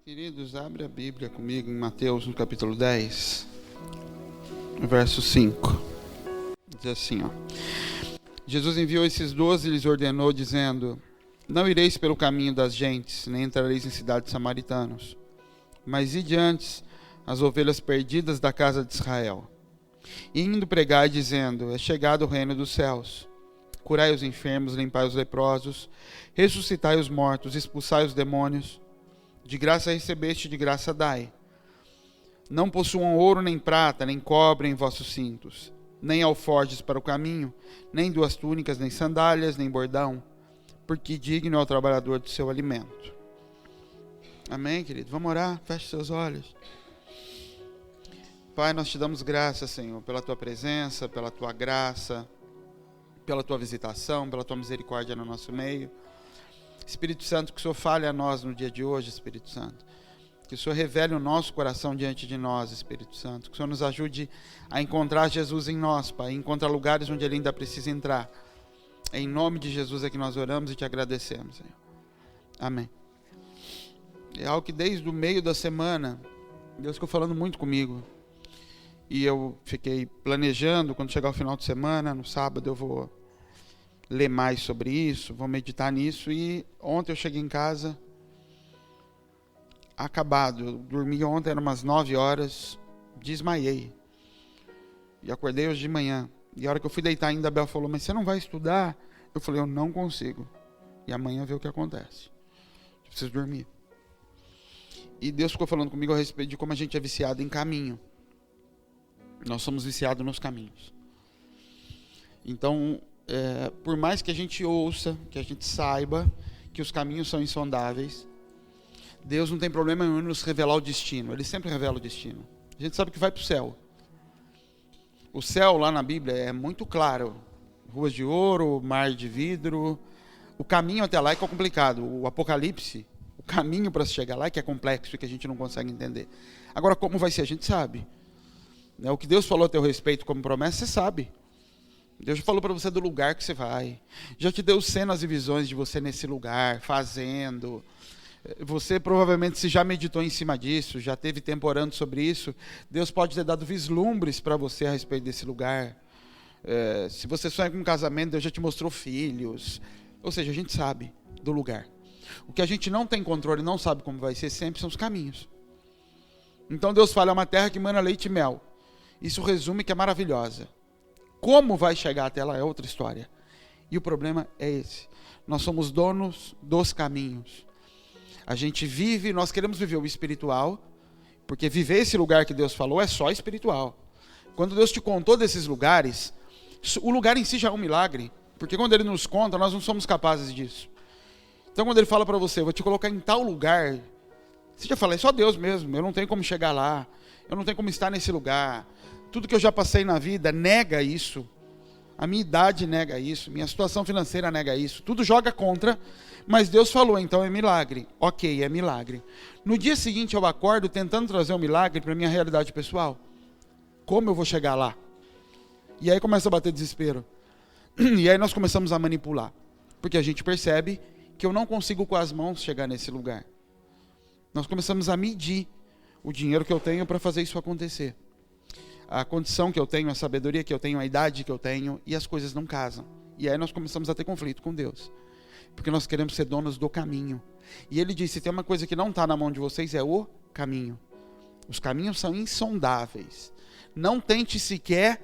Queridos, abre a Bíblia comigo em Mateus, no capítulo 10, verso 5. Diz assim, Jesus enviou esses 12 e lhes ordenou, dizendo: Não ireis pelo caminho das gentes, nem entrareis em cidades samaritanos, mas ide antes as ovelhas perdidas da casa de Israel. E indo pregai, dizendo: É chegado o reino dos céus. Curai os enfermos, limpai os leprosos, ressuscitai os mortos, expulsai os demônios. De graça recebeste, de graça dai. Não possuam ouro, nem prata, nem cobre em vossos cintos, nem alforjes para o caminho, nem 2 túnicas, nem sandálias, nem bordão, porque digno é o trabalhador do seu alimento. Amém, querido? Vamos orar? Feche seus olhos. Pai, nós te damos graça, Senhor, pela tua presença, pela tua graça, pela tua visitação, pela tua misericórdia no nosso meio. Espírito Santo, que o Senhor fale a nós no dia de hoje, Espírito Santo. Que o Senhor revele o nosso coração diante de nós, Espírito Santo. Que o Senhor nos ajude a encontrar Jesus em nós, Pai. Encontrar lugares onde Ele ainda precisa entrar. É em nome de Jesus é que nós oramos e te agradecemos, Senhor. Amém. É algo que desde o meio da semana, Deus ficou falando muito comigo. E eu fiquei planejando, quando chegar o final de semana, no sábado eu vou ler mais sobre isso, vou meditar nisso. E ontem eu cheguei em casa acabado. Eu dormi ontem, eram umas 9 horas, desmaiei. E acordei hoje de manhã. E a hora que eu fui deitar ainda, a Bel falou: Mas você não vai estudar? Eu falei: Eu não consigo. E amanhã vê o que acontece. Eu preciso dormir. E Deus ficou falando comigo a respeito de como a gente é viciado em caminho. Nós somos viciados nos caminhos. Então, por mais que a gente ouça, que a gente saiba que os caminhos são insondáveis, Deus não tem problema nenhum em nos revelar o destino. Ele sempre revela o destino. A gente sabe que vai para o céu. O céu lá na Bíblia é muito claro. Ruas de ouro, mar de vidro. O caminho até lá é que é complicado. O Apocalipse, o caminho para chegar lá é que é complexo e que a gente não consegue entender. Agora, como vai ser, a gente sabe. O que Deus falou a teu respeito como promessa, você sabe. Deus já falou para você do lugar que você vai. Já te deu cenas e visões de você nesse lugar, fazendo. Você provavelmente, se já meditou em cima disso, já teve tempo orando sobre isso, Deus pode ter dado vislumbres para você a respeito desse lugar. Se você sonha com um casamento, Deus já te mostrou filhos. Ou seja, a gente sabe do lugar. O que a gente não tem controle, não sabe como vai ser sempre, são os caminhos. Então Deus fala: é uma terra que mana leite e mel. Isso resume que é maravilhosa. Como vai chegar até lá é outra história. E o problema é esse. Nós somos donos dos caminhos. A gente vive, nós queremos viver o espiritual, porque viver esse lugar que Deus falou é só espiritual. Quando Deus te contou desses lugares, o lugar em si já é um milagre, porque quando Ele nos conta, nós não somos capazes disso. Então quando Ele fala para você: eu vou te colocar em tal lugar, você já fala: é só Deus mesmo, eu não tenho como chegar lá, eu não tenho como estar nesse lugar. Tudo que eu já passei na vida nega isso. A minha idade nega isso. Minha situação financeira nega isso. Tudo joga contra. Mas Deus falou, então é milagre. Ok, é milagre. No dia seguinte eu acordo tentando trazer um milagre para a minha realidade pessoal. Como eu vou chegar lá? E aí começa a bater desespero. E aí nós começamos a manipular. Porque a gente percebe que eu não consigo com as mãos chegar nesse lugar. Nós começamos a medir o dinheiro que eu tenho para fazer isso acontecer. A condição que eu tenho, a sabedoria que eu tenho, a idade que eu tenho, e as coisas não casam. E aí nós começamos a ter conflito com Deus. Porque nós queremos ser donos do caminho. E Ele disse: tem uma coisa que não está na mão de vocês, é o caminho. Os caminhos são insondáveis. Não tente sequer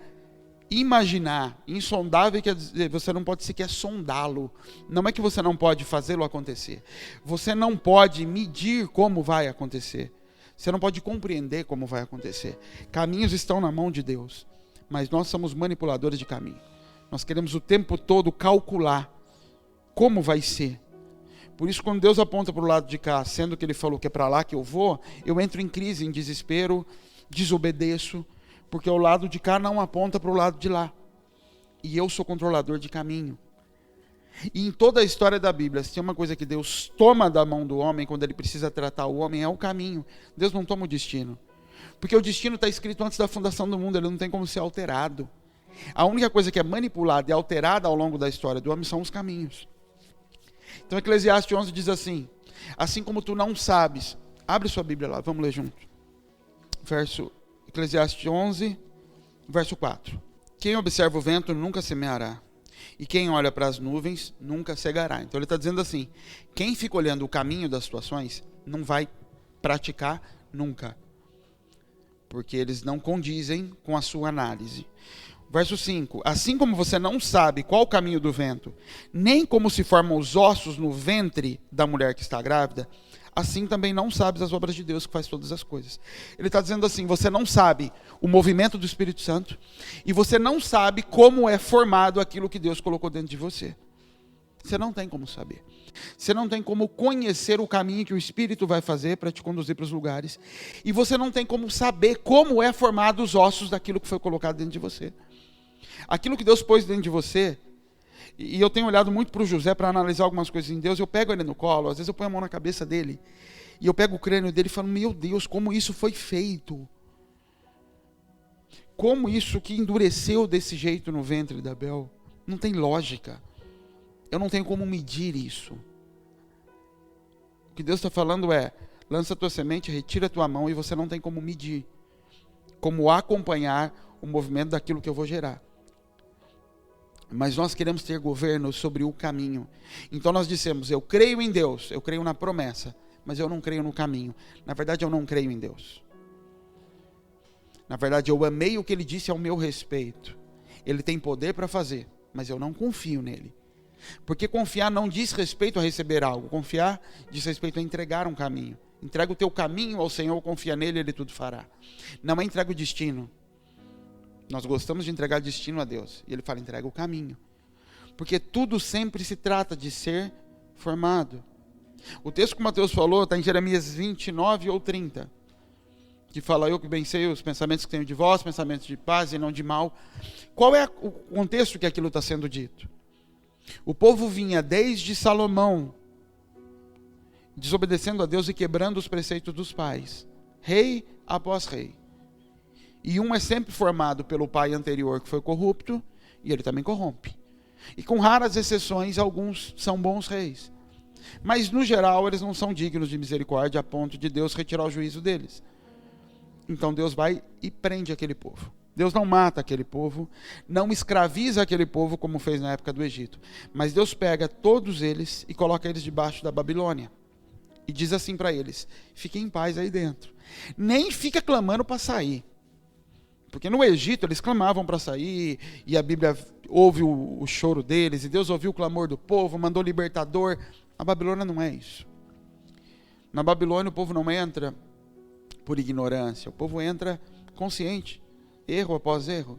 imaginar. Insondável quer dizer, você não pode sequer sondá-lo. Não é que você não pode fazê-lo acontecer. Você não pode medir como vai acontecer. Você não pode compreender como vai acontecer. Caminhos estão na mão de Deus, mas nós somos manipuladores de caminho. Nós queremos o tempo todo calcular como vai ser. Por isso, quando Deus aponta para o lado de cá, sendo que Ele falou que é para lá que eu vou, eu entro em crise, em desespero, desobedeço, porque o lado de cá não aponta para o lado de lá. E eu sou controlador de caminho. E em toda a história da Bíblia, se tem uma coisa que Deus toma da mão do homem quando Ele precisa tratar o homem, é o caminho. Deus não toma o destino. Porque o destino está escrito antes da fundação do mundo, ele não tem como ser alterado. A única coisa que é manipulada e alterada ao longo da história do homem são os caminhos. Então Eclesiastes 11 diz assim: assim como tu não sabes Abre sua Bíblia lá, vamos ler junto. Eclesiastes 11, verso 4. Quem observa o vento nunca semeará, e quem olha para as nuvens nunca cegará. Então ele está dizendo assim, quem fica olhando o caminho das situações não vai praticar nunca, porque eles não condizem com a sua análise. Verso 5, assim como você não sabe qual o caminho do vento, nem como se formam os ossos no ventre da mulher que está grávida, assim também não sabes as obras de Deus que faz todas as coisas. Ele está dizendo assim, você não sabe o movimento do Espírito Santo, e você não sabe como é formado aquilo que Deus colocou dentro de você. Você não tem como saber. Você não tem como conhecer o caminho que o Espírito vai fazer para te conduzir para os lugares, e você não tem como saber como é formado os ossos daquilo que foi colocado dentro de você. Aquilo que Deus pôs dentro de você, e eu tenho olhado muito para o José para analisar algumas coisas em Deus, eu pego ele no colo, às vezes eu ponho a mão na cabeça dele, e eu pego o crânio dele e falo, meu Deus, como isso foi feito? Como isso que endureceu desse jeito no ventre da Bel? Não tem lógica. Eu não tenho como medir isso. O que Deus está falando é, lança a tua semente, retira a tua mão, e você não tem como medir, como acompanhar o movimento daquilo que eu vou gerar. Mas nós queremos ter governo sobre o caminho. Então nós dissemos, eu creio em Deus, eu creio na promessa, mas eu não creio no caminho. Na verdade, eu não creio em Deus. Na verdade, eu amei o que Ele disse ao meu respeito. Ele tem poder para fazer, mas eu não confio nele. Porque confiar não diz respeito a receber algo. Confiar diz respeito a entregar um caminho. Entrega o teu caminho ao Senhor, confia nele, Ele tudo fará. Não é entrega o destino. Nós gostamos de entregar destino a Deus. E Ele fala, entrega o caminho. Porque tudo sempre se trata de ser formado. O texto que o Mateus falou está em Jeremias 29 ou 30. Que fala, eu que bem sei os pensamentos que tenho de vós, pensamentos de paz e não de mal. Qual é o contexto que aquilo está sendo dito? O povo vinha desde Salomão, desobedecendo a Deus e quebrando os preceitos dos pais. Rei após rei. E um é sempre formado pelo pai anterior que foi corrupto, e ele também corrompe. E com raras exceções, alguns são bons reis. Mas no geral, eles não são dignos de misericórdia a ponto de Deus retirar o juízo deles. Então Deus vai e prende aquele povo. Deus não mata aquele povo, não escraviza aquele povo como fez na época do Egito. Mas Deus pega todos eles e coloca eles debaixo da Babilônia. E diz assim para eles, fiquem em paz aí dentro. Nem fica clamando para sair. Porque no Egito eles clamavam para sair, e a Bíblia ouve o choro deles, e Deus ouviu o clamor do povo, mandou libertador. A Babilônia não é isso. Na Babilônia o povo não entra por ignorância, o povo entra consciente, erro após erro.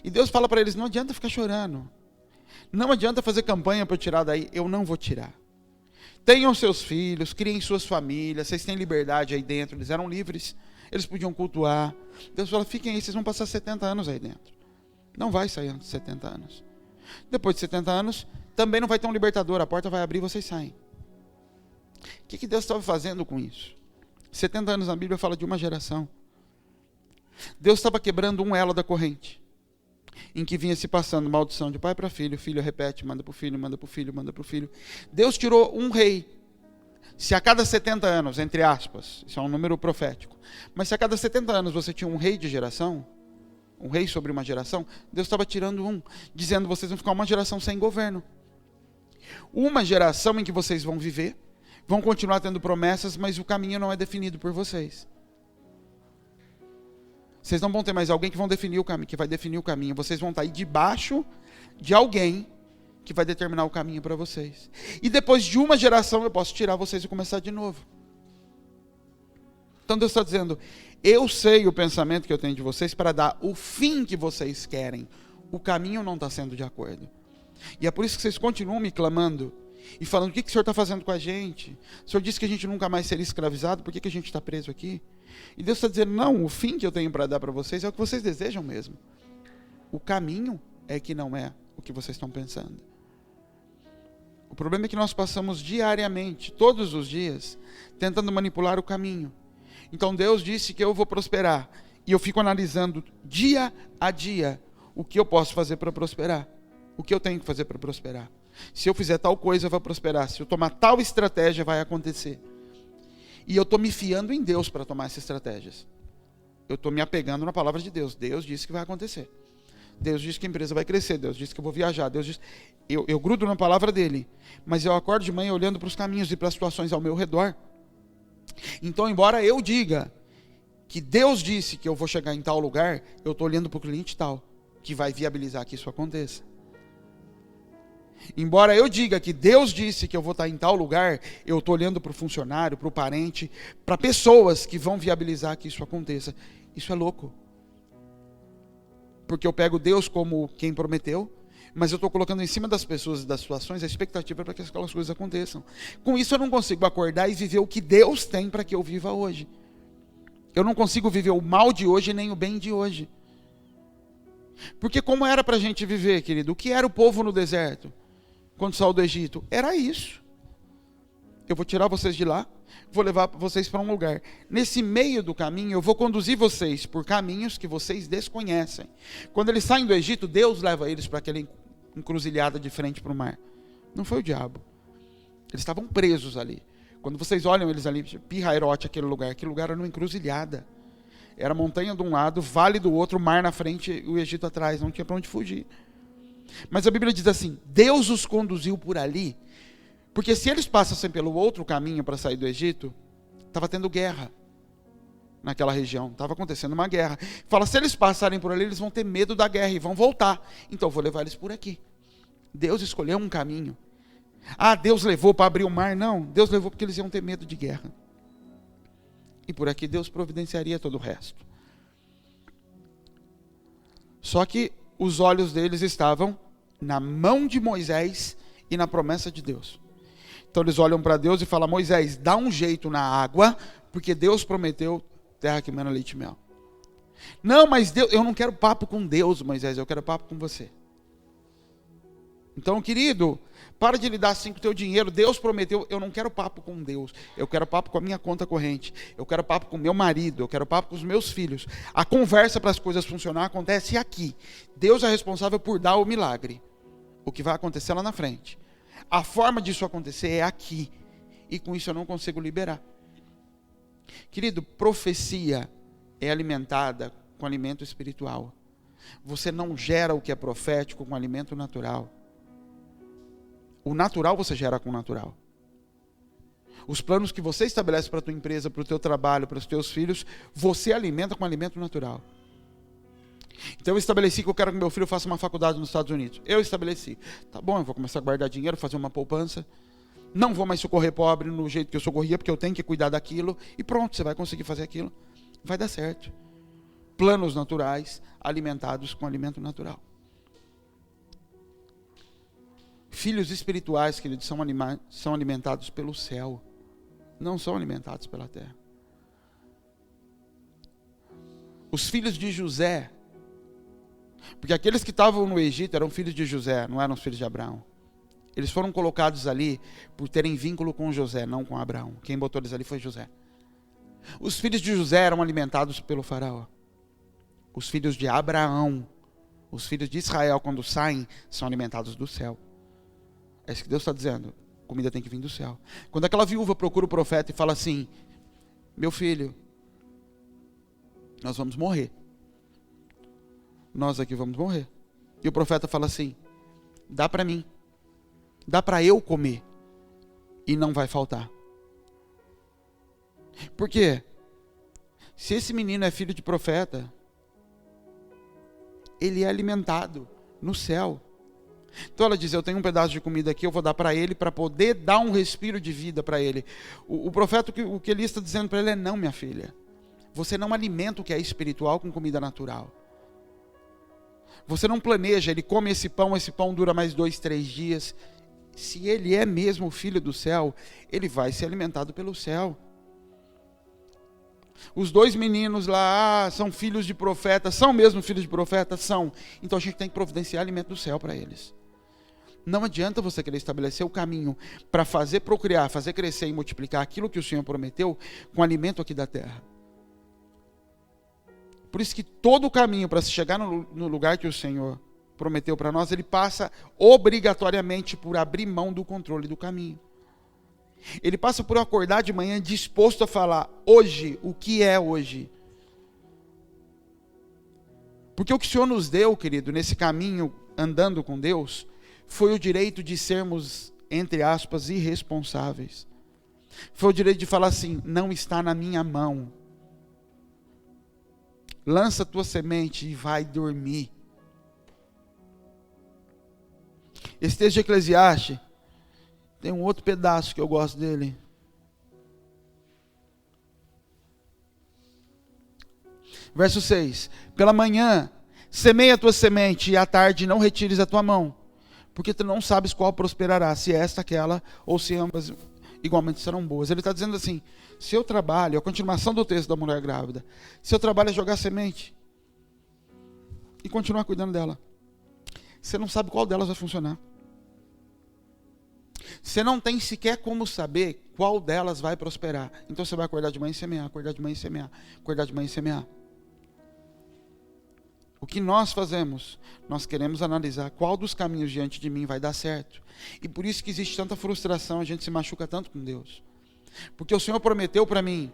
E Deus fala para eles, não adianta ficar chorando, não adianta fazer campanha para eu tirar daí, eu não vou tirar. Tenham seus filhos, criem suas famílias, vocês têm liberdade aí dentro, eles eram livres, eles podiam cultuar. Deus fala, fiquem aí, vocês vão passar 70 anos aí dentro. Não vai sair antes de 70 anos. Depois de 70 anos, também não vai ter um libertador, a porta vai abrir e vocês saem. O que Deus estava fazendo com isso? 70 anos na Bíblia fala de uma geração. Deus estava quebrando um elo da corrente, em que vinha se passando maldição de pai para filho, filho repete, manda para o filho, manda para o filho, manda para o filho. Deus tirou um rei. Se a cada 70 anos, entre aspas, isso é um número profético, mas se a cada 70 anos você tinha um rei de geração, um rei sobre uma geração, Deus estava tirando um, dizendo, vocês vão ficar uma geração sem governo. Uma geração em que vocês vão viver, vão continuar tendo promessas, mas o caminho não é definido por vocês. Vocês não vão ter mais alguém que vai definir o caminho. Vocês vão estar aí debaixo de alguém que vai determinar o caminho para vocês. E depois de uma geração eu posso tirar vocês e começar de novo. Então Deus está dizendo, eu sei o pensamento que eu tenho de vocês para dar o fim que vocês querem. O caminho não está sendo de acordo. E é por isso que vocês continuam me clamando e falando, o que o Senhor está fazendo com a gente? O Senhor disse que a gente nunca mais seria escravizado, por que a gente está preso aqui? E Deus está dizendo, não, o fim que eu tenho para dar para vocês é o que vocês desejam mesmo. O caminho é que não é o que vocês estão pensando. O problema é que nós passamos diariamente, todos os dias, tentando manipular o caminho. Então Deus disse que eu vou prosperar, e eu fico analisando dia a dia o que eu posso fazer para prosperar, o que eu tenho que fazer para prosperar. Se eu fizer tal coisa, vai prosperar. Se eu tomar tal estratégia, vai acontecer. E eu estou me fiando em Deus para tomar essas estratégias. Eu estou me apegando na palavra de Deus. Deus disse que vai acontecer. Deus disse que a empresa vai crescer. Deus disse que eu vou viajar. Deus disse... Eu grudo na palavra dele. Mas eu acordo de manhã olhando para os caminhos e para as situações ao meu redor. Então, embora eu diga que Deus disse que eu vou chegar em tal lugar, eu estou olhando para o cliente tal, que vai viabilizar que isso aconteça. Embora eu diga que Deus disse que eu vou estar em tal lugar, eu estou olhando para o funcionário, para o parente, para pessoas que vão viabilizar que isso aconteça. Isso é louco. Porque eu pego Deus como quem prometeu, mas eu estou colocando em cima das pessoas e das situações a expectativa para que aquelas coisas aconteçam. Com isso eu não consigo acordar e viver o que Deus tem para que eu viva hoje. Eu não consigo viver o mal de hoje nem o bem de hoje. Porque como era para a gente viver, querido? O que era o povo no deserto? Quando saiu do Egito? Era isso. Eu vou tirar vocês de lá, vou levar vocês para um lugar. Nesse meio do caminho, eu vou conduzir vocês por caminhos que vocês desconhecem. Quando eles saem do Egito, Deus leva eles para aquela encruzilhada de frente para o mar. Não foi o diabo. Eles estavam presos ali. Quando vocês olham eles ali, Pi-Hairote, aquele lugar era uma encruzilhada. Era montanha de um lado, vale do outro, mar na frente e o Egito atrás. Não tinha para onde fugir. Mas a Bíblia diz assim, Deus os conduziu por ali, porque se eles passassem pelo outro caminho para sair do Egito, estava tendo guerra naquela região, estava acontecendo uma guerra. Fala, se eles passarem por ali, eles vão ter medo da guerra e vão voltar. Então eu vou levar eles por aqui. Deus escolheu um caminho. Ah, Deus levou para abrir o mar? Não, Deus levou porque eles iam ter medo de guerra. E por aqui Deus providenciaria todo o resto. Só que os olhos deles estavam na mão de Moisés e na promessa de Deus. Então eles olham para Deus e falam, Moisés, dá um jeito na água, porque Deus prometeu terra que mana leite e mel. Não, mas Deus, eu não quero papo com Deus, Moisés, eu quero papo com você. Então, querido, para de lidar assim com o teu dinheiro. Deus prometeu, eu não quero papo com Deus. Eu quero papo com a minha conta corrente. Eu quero papo com o meu marido. Eu quero papo com os meus filhos. A conversa para as coisas funcionar acontece aqui. Deus é responsável por dar o milagre. O que vai acontecer lá na frente. A forma disso acontecer é aqui. E com isso eu não consigo liberar. Querido, profecia é alimentada com alimento espiritual. Você não gera o que é profético com alimento natural. O natural você gera com o natural. Os planos que você estabelece para a tua empresa, para o teu trabalho, para os teus filhos, você alimenta com alimento natural. Então eu estabeleci que eu quero que meu filho faça uma faculdade nos Estados Unidos. Eu estabeleci. Tá bom, eu vou começar a guardar dinheiro, fazer uma poupança. Não vou mais socorrer pobre no jeito que eu socorria, porque eu tenho que cuidar daquilo. E pronto, você vai conseguir fazer aquilo. Vai dar certo. Planos naturais alimentados com alimento natural. Filhos espirituais, queridos, são alimentados pelo céu. Não são alimentados pela terra. Os filhos de José, porque aqueles que estavam no Egito eram filhos de José, não eram os filhos de Abraão. Eles foram colocados ali por terem vínculo com José, não com Abraão. Quem botou eles ali foi José. Os filhos de José eram alimentados pelo faraó. Os filhos de Abraão, os filhos de Israel, quando saem, são alimentados do céu. É isso que Deus está dizendo. Comida tem que vir do céu. Quando aquela viúva procura o profeta e fala assim, meu filho, nós vamos morrer. Nós aqui vamos morrer. E o profeta fala assim, dá para mim. Dá para eu comer. E não vai faltar. Por quê? Se esse menino é filho de profeta, ele é alimentado no céu. Então ela diz, eu tenho um pedaço de comida aqui, eu vou dar para ele, para poder dar um respiro de vida para ele. O profeta, o que ele está dizendo para ele é, não, minha filha, você não alimenta o que é espiritual com comida natural. Você não planeja, ele come esse pão dura mais 2, 3 dias. Se ele é mesmo o filho do céu, ele vai ser alimentado pelo céu. Os 2 meninos lá, são filhos de profeta, são mesmo filhos de profeta? São. Então a gente tem que providenciar alimento do céu para eles. Não adianta você querer estabelecer o caminho para fazer procriar, fazer crescer e multiplicar aquilo que o Senhor prometeu com alimento aqui da terra. Por isso que todo o caminho para se chegar no lugar que o Senhor prometeu para nós, ele passa obrigatoriamente por abrir mão do controle do caminho. Ele passa por acordar de manhã disposto a falar hoje, o que é hoje. Porque o que o Senhor nos deu, querido, nesse caminho andando com Deus, foi o direito de sermos, entre aspas, irresponsáveis. Foi o direito de falar assim, não está na minha mão. Lança a tua semente e vai dormir. Esse texto de Eclesiastes, tem um outro pedaço que eu gosto dele. Verso 6. Pela manhã, semeia a tua semente, e à tarde não retires a tua mão, porque tu não sabes qual prosperará, se esta, aquela, ou se ambas igualmente serão boas. Ele está dizendo assim, seu trabalho, a continuação do texto da mulher grávida, seu trabalho é jogar semente, e continuar cuidando dela. Você não sabe qual delas vai funcionar. Você não tem sequer como saber qual delas vai prosperar. Então você vai acordar de manhã e semear, acordar de manhã e semear, acordar de manhã e semear. O que nós fazemos? Nós queremos analisar qual dos caminhos diante de mim vai dar certo. E por isso que existe tanta frustração, a gente se machuca tanto com Deus. Porque o Senhor prometeu para mim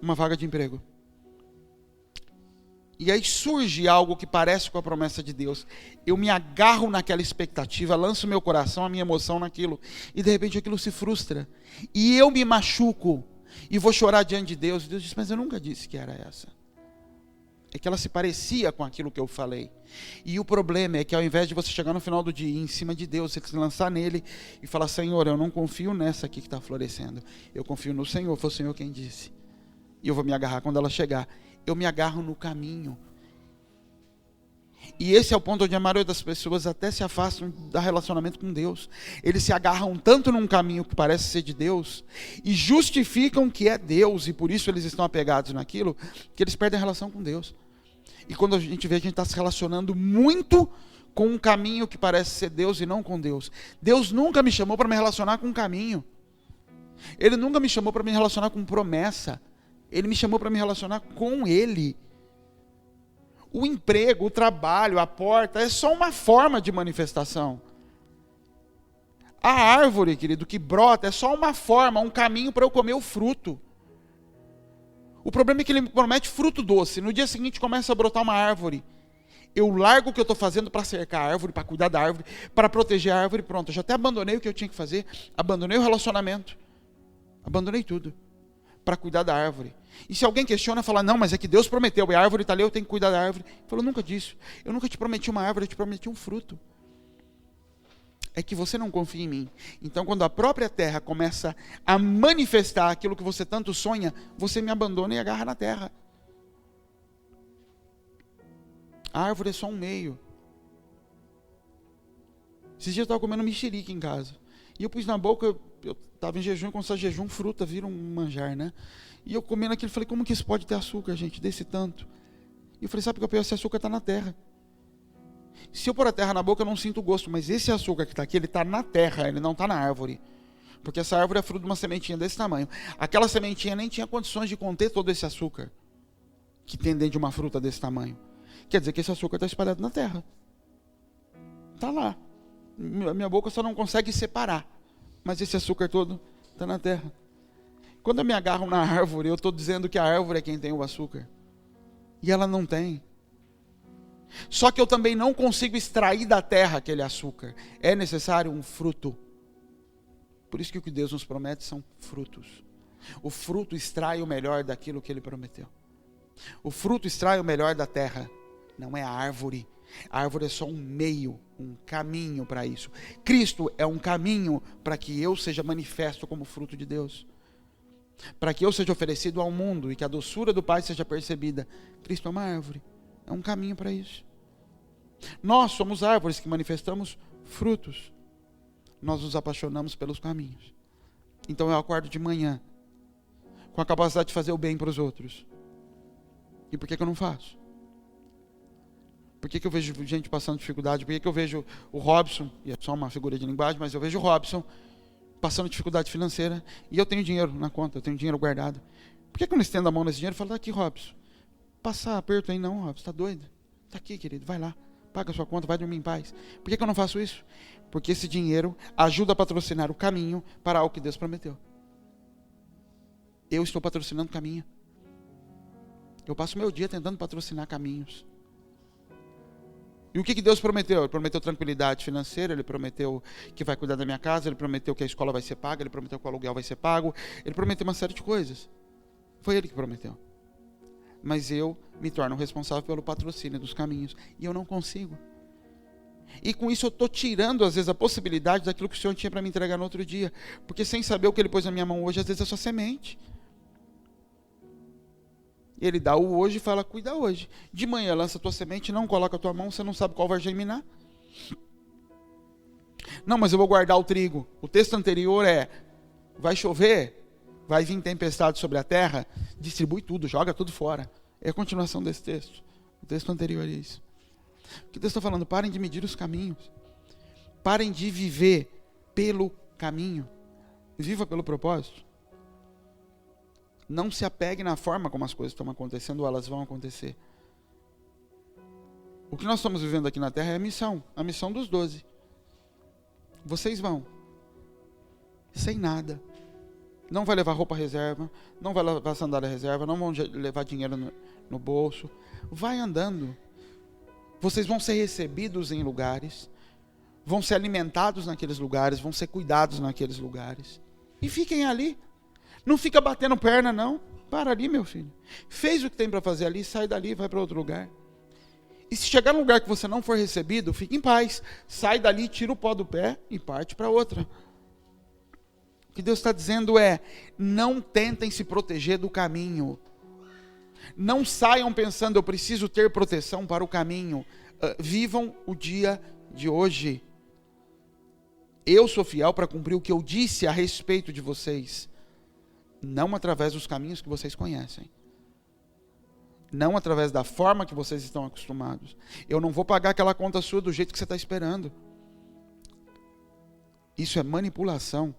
uma vaga de emprego. E aí surge algo que parece com a promessa de Deus. Eu me agarro naquela expectativa, lanço meu coração, a minha emoção naquilo. E de repente aquilo se frustra. E eu me machuco. E vou chorar diante de Deus. E Deus diz, mas eu nunca disse que era essa. É que ela se parecia com aquilo que eu falei. E o problema é que ao invés de você chegar no final do dia em cima de Deus, você se lançar nele e falar, Senhor, eu não confio nessa aqui que está florescendo. Eu confio no Senhor, foi o Senhor quem disse. E eu vou me agarrar quando ela chegar. Eu me agarro no caminho. E esse é o ponto onde a maioria das pessoas até se afastam do relacionamento com Deus. Eles se agarram tanto num caminho que parece ser de Deus e justificam que é Deus, e por isso eles estão apegados naquilo, que eles perdem a relação com Deus. E quando a gente vê, a gente está se relacionando muito com um caminho que parece ser Deus e não com Deus. Deus nunca me chamou para me relacionar com um caminho. Ele nunca me chamou para me relacionar com promessa. Ele me chamou para me relacionar com Ele. O emprego, o trabalho, a porta, é só uma forma de manifestação. A árvore, querido, que brota, é só uma forma, um caminho para eu comer o fruto. O problema é que ele me promete fruto doce. No dia seguinte começa a brotar uma árvore. Eu largo o que eu estou fazendo para cercar a árvore, para cuidar da árvore, para proteger a árvore, pronto. Eu já até abandonei o que eu tinha que fazer, abandonei o relacionamento, abandonei tudo para cuidar da árvore. E se alguém questiona, fala, não, mas é que Deus prometeu, e a árvore está ali, eu tenho que cuidar da árvore. Ele falou, nunca disse. Eu nunca te prometi uma árvore, eu te prometi um fruto. É que você não confia em mim. Então, quando a própria terra começa a manifestar aquilo que você tanto sonha, você me abandona e agarra na terra. A árvore é só um meio. Esses dias eu estava comendo mexerica em casa. E eu pus na boca, eu estava em jejum, quando está jejum, fruta vira um manjar, né? E eu comendo aquilo, falei, como que isso pode ter açúcar, gente, desse tanto? E eu falei, sabe porque esse açúcar está na terra. Se eu pôr a terra na boca, eu não sinto o gosto, mas esse açúcar que está aqui, ele está na terra, ele não está na árvore. Porque essa árvore é fruto de uma sementinha desse tamanho. Aquela sementinha nem tinha condições de conter todo esse açúcar que tem dentro de uma fruta desse tamanho. Quer dizer que esse açúcar está espalhado na terra. Está lá. Minha boca só não consegue separar. Mas esse açúcar todo está na terra. Quando eu me agarro na árvore, eu estou dizendo que a árvore é quem tem o açúcar. E ela não tem. Só que eu também não consigo extrair da terra aquele açúcar. É necessário um fruto. Por isso que o que Deus nos promete são frutos. O fruto extrai o melhor daquilo que Ele prometeu. O fruto extrai o melhor da terra. Não é a árvore. A árvore é só um meio, um caminho para isso. Cristo é um caminho para que eu seja manifesto como fruto de Deus. Para que eu seja oferecido ao mundo e que a doçura do Pai seja percebida. Cristo é uma árvore. É um caminho para isso. Nós somos árvores que manifestamos frutos. Nós nos apaixonamos pelos caminhos. Então eu acordo de manhã com a capacidade de fazer o bem para os outros. E por que eu não faço? Por que eu vejo gente passando dificuldade? Por que eu vejo o Robson, e é só uma figura de linguagem, mas eu vejo o Robson passando dificuldade financeira e eu tenho dinheiro na conta, eu tenho dinheiro guardado. Por que eu não estendo a mão nesse dinheiro e falo, tá aqui, Robson, passar aperto aí não, Robson, está doido? Está aqui, querido, vai lá, paga a sua conta, vai dormir em paz. Por que eu não faço isso? Porque esse dinheiro ajuda a patrocinar o caminho para algo que Deus prometeu. Eu estou patrocinando caminho. Eu passo meu dia tentando patrocinar caminhos. E o que Deus prometeu? Ele prometeu tranquilidade financeira, Ele prometeu que vai cuidar da minha casa, Ele prometeu que a escola vai ser paga, Ele prometeu que o aluguel vai ser pago, Ele prometeu uma série de coisas. Foi Ele que prometeu. Mas eu me torno responsável pelo patrocínio dos caminhos. E eu não consigo. E com isso eu estou tirando, às vezes, a possibilidade daquilo que o Senhor tinha para me entregar no outro dia. Porque sem saber o que Ele pôs na minha mão hoje, às vezes é só semente. Ele dá o hoje e fala, cuida hoje. De manhã lança a tua semente, não coloca a tua mão, você não sabe qual vai germinar. Não, mas eu vou guardar o trigo. O texto anterior é, vai chover, vai vir tempestade sobre a terra, distribui tudo, joga tudo fora. É a continuação desse texto. O texto anterior é isso. O que Deus está falando? Parem de medir os caminhos. Parem de viver pelo caminho. Viva pelo propósito. Não se apegue na forma como as coisas estão acontecendo ou elas vão acontecer. O que nós estamos vivendo aqui na Terra é a missão dos 12. Vocês vão, sem nada. Não vai levar roupa reserva, não vai levar sandália reserva, não vão levar dinheiro no bolso. Vai andando. Vocês vão ser recebidos em lugares, vão ser alimentados naqueles lugares, vão ser cuidados naqueles lugares. E fiquem ali. Não fica batendo perna, não. Para ali, meu filho. Fez o que tem para fazer ali, sai dali e vai para outro lugar. E se chegar num lugar que você não for recebido, fique em paz. Sai dali, tira o pó do pé e parte para outra. O que Deus está dizendo é, não tentem se proteger do caminho. Não saiam pensando, eu preciso ter proteção para o caminho. Vivam o dia de hoje. Eu sou fiel para cumprir o que eu disse a respeito de vocês. Não através dos caminhos que vocês conhecem. Não através da forma que vocês estão acostumados. Eu não vou pagar aquela conta sua do jeito que você está esperando. Isso é manipulação.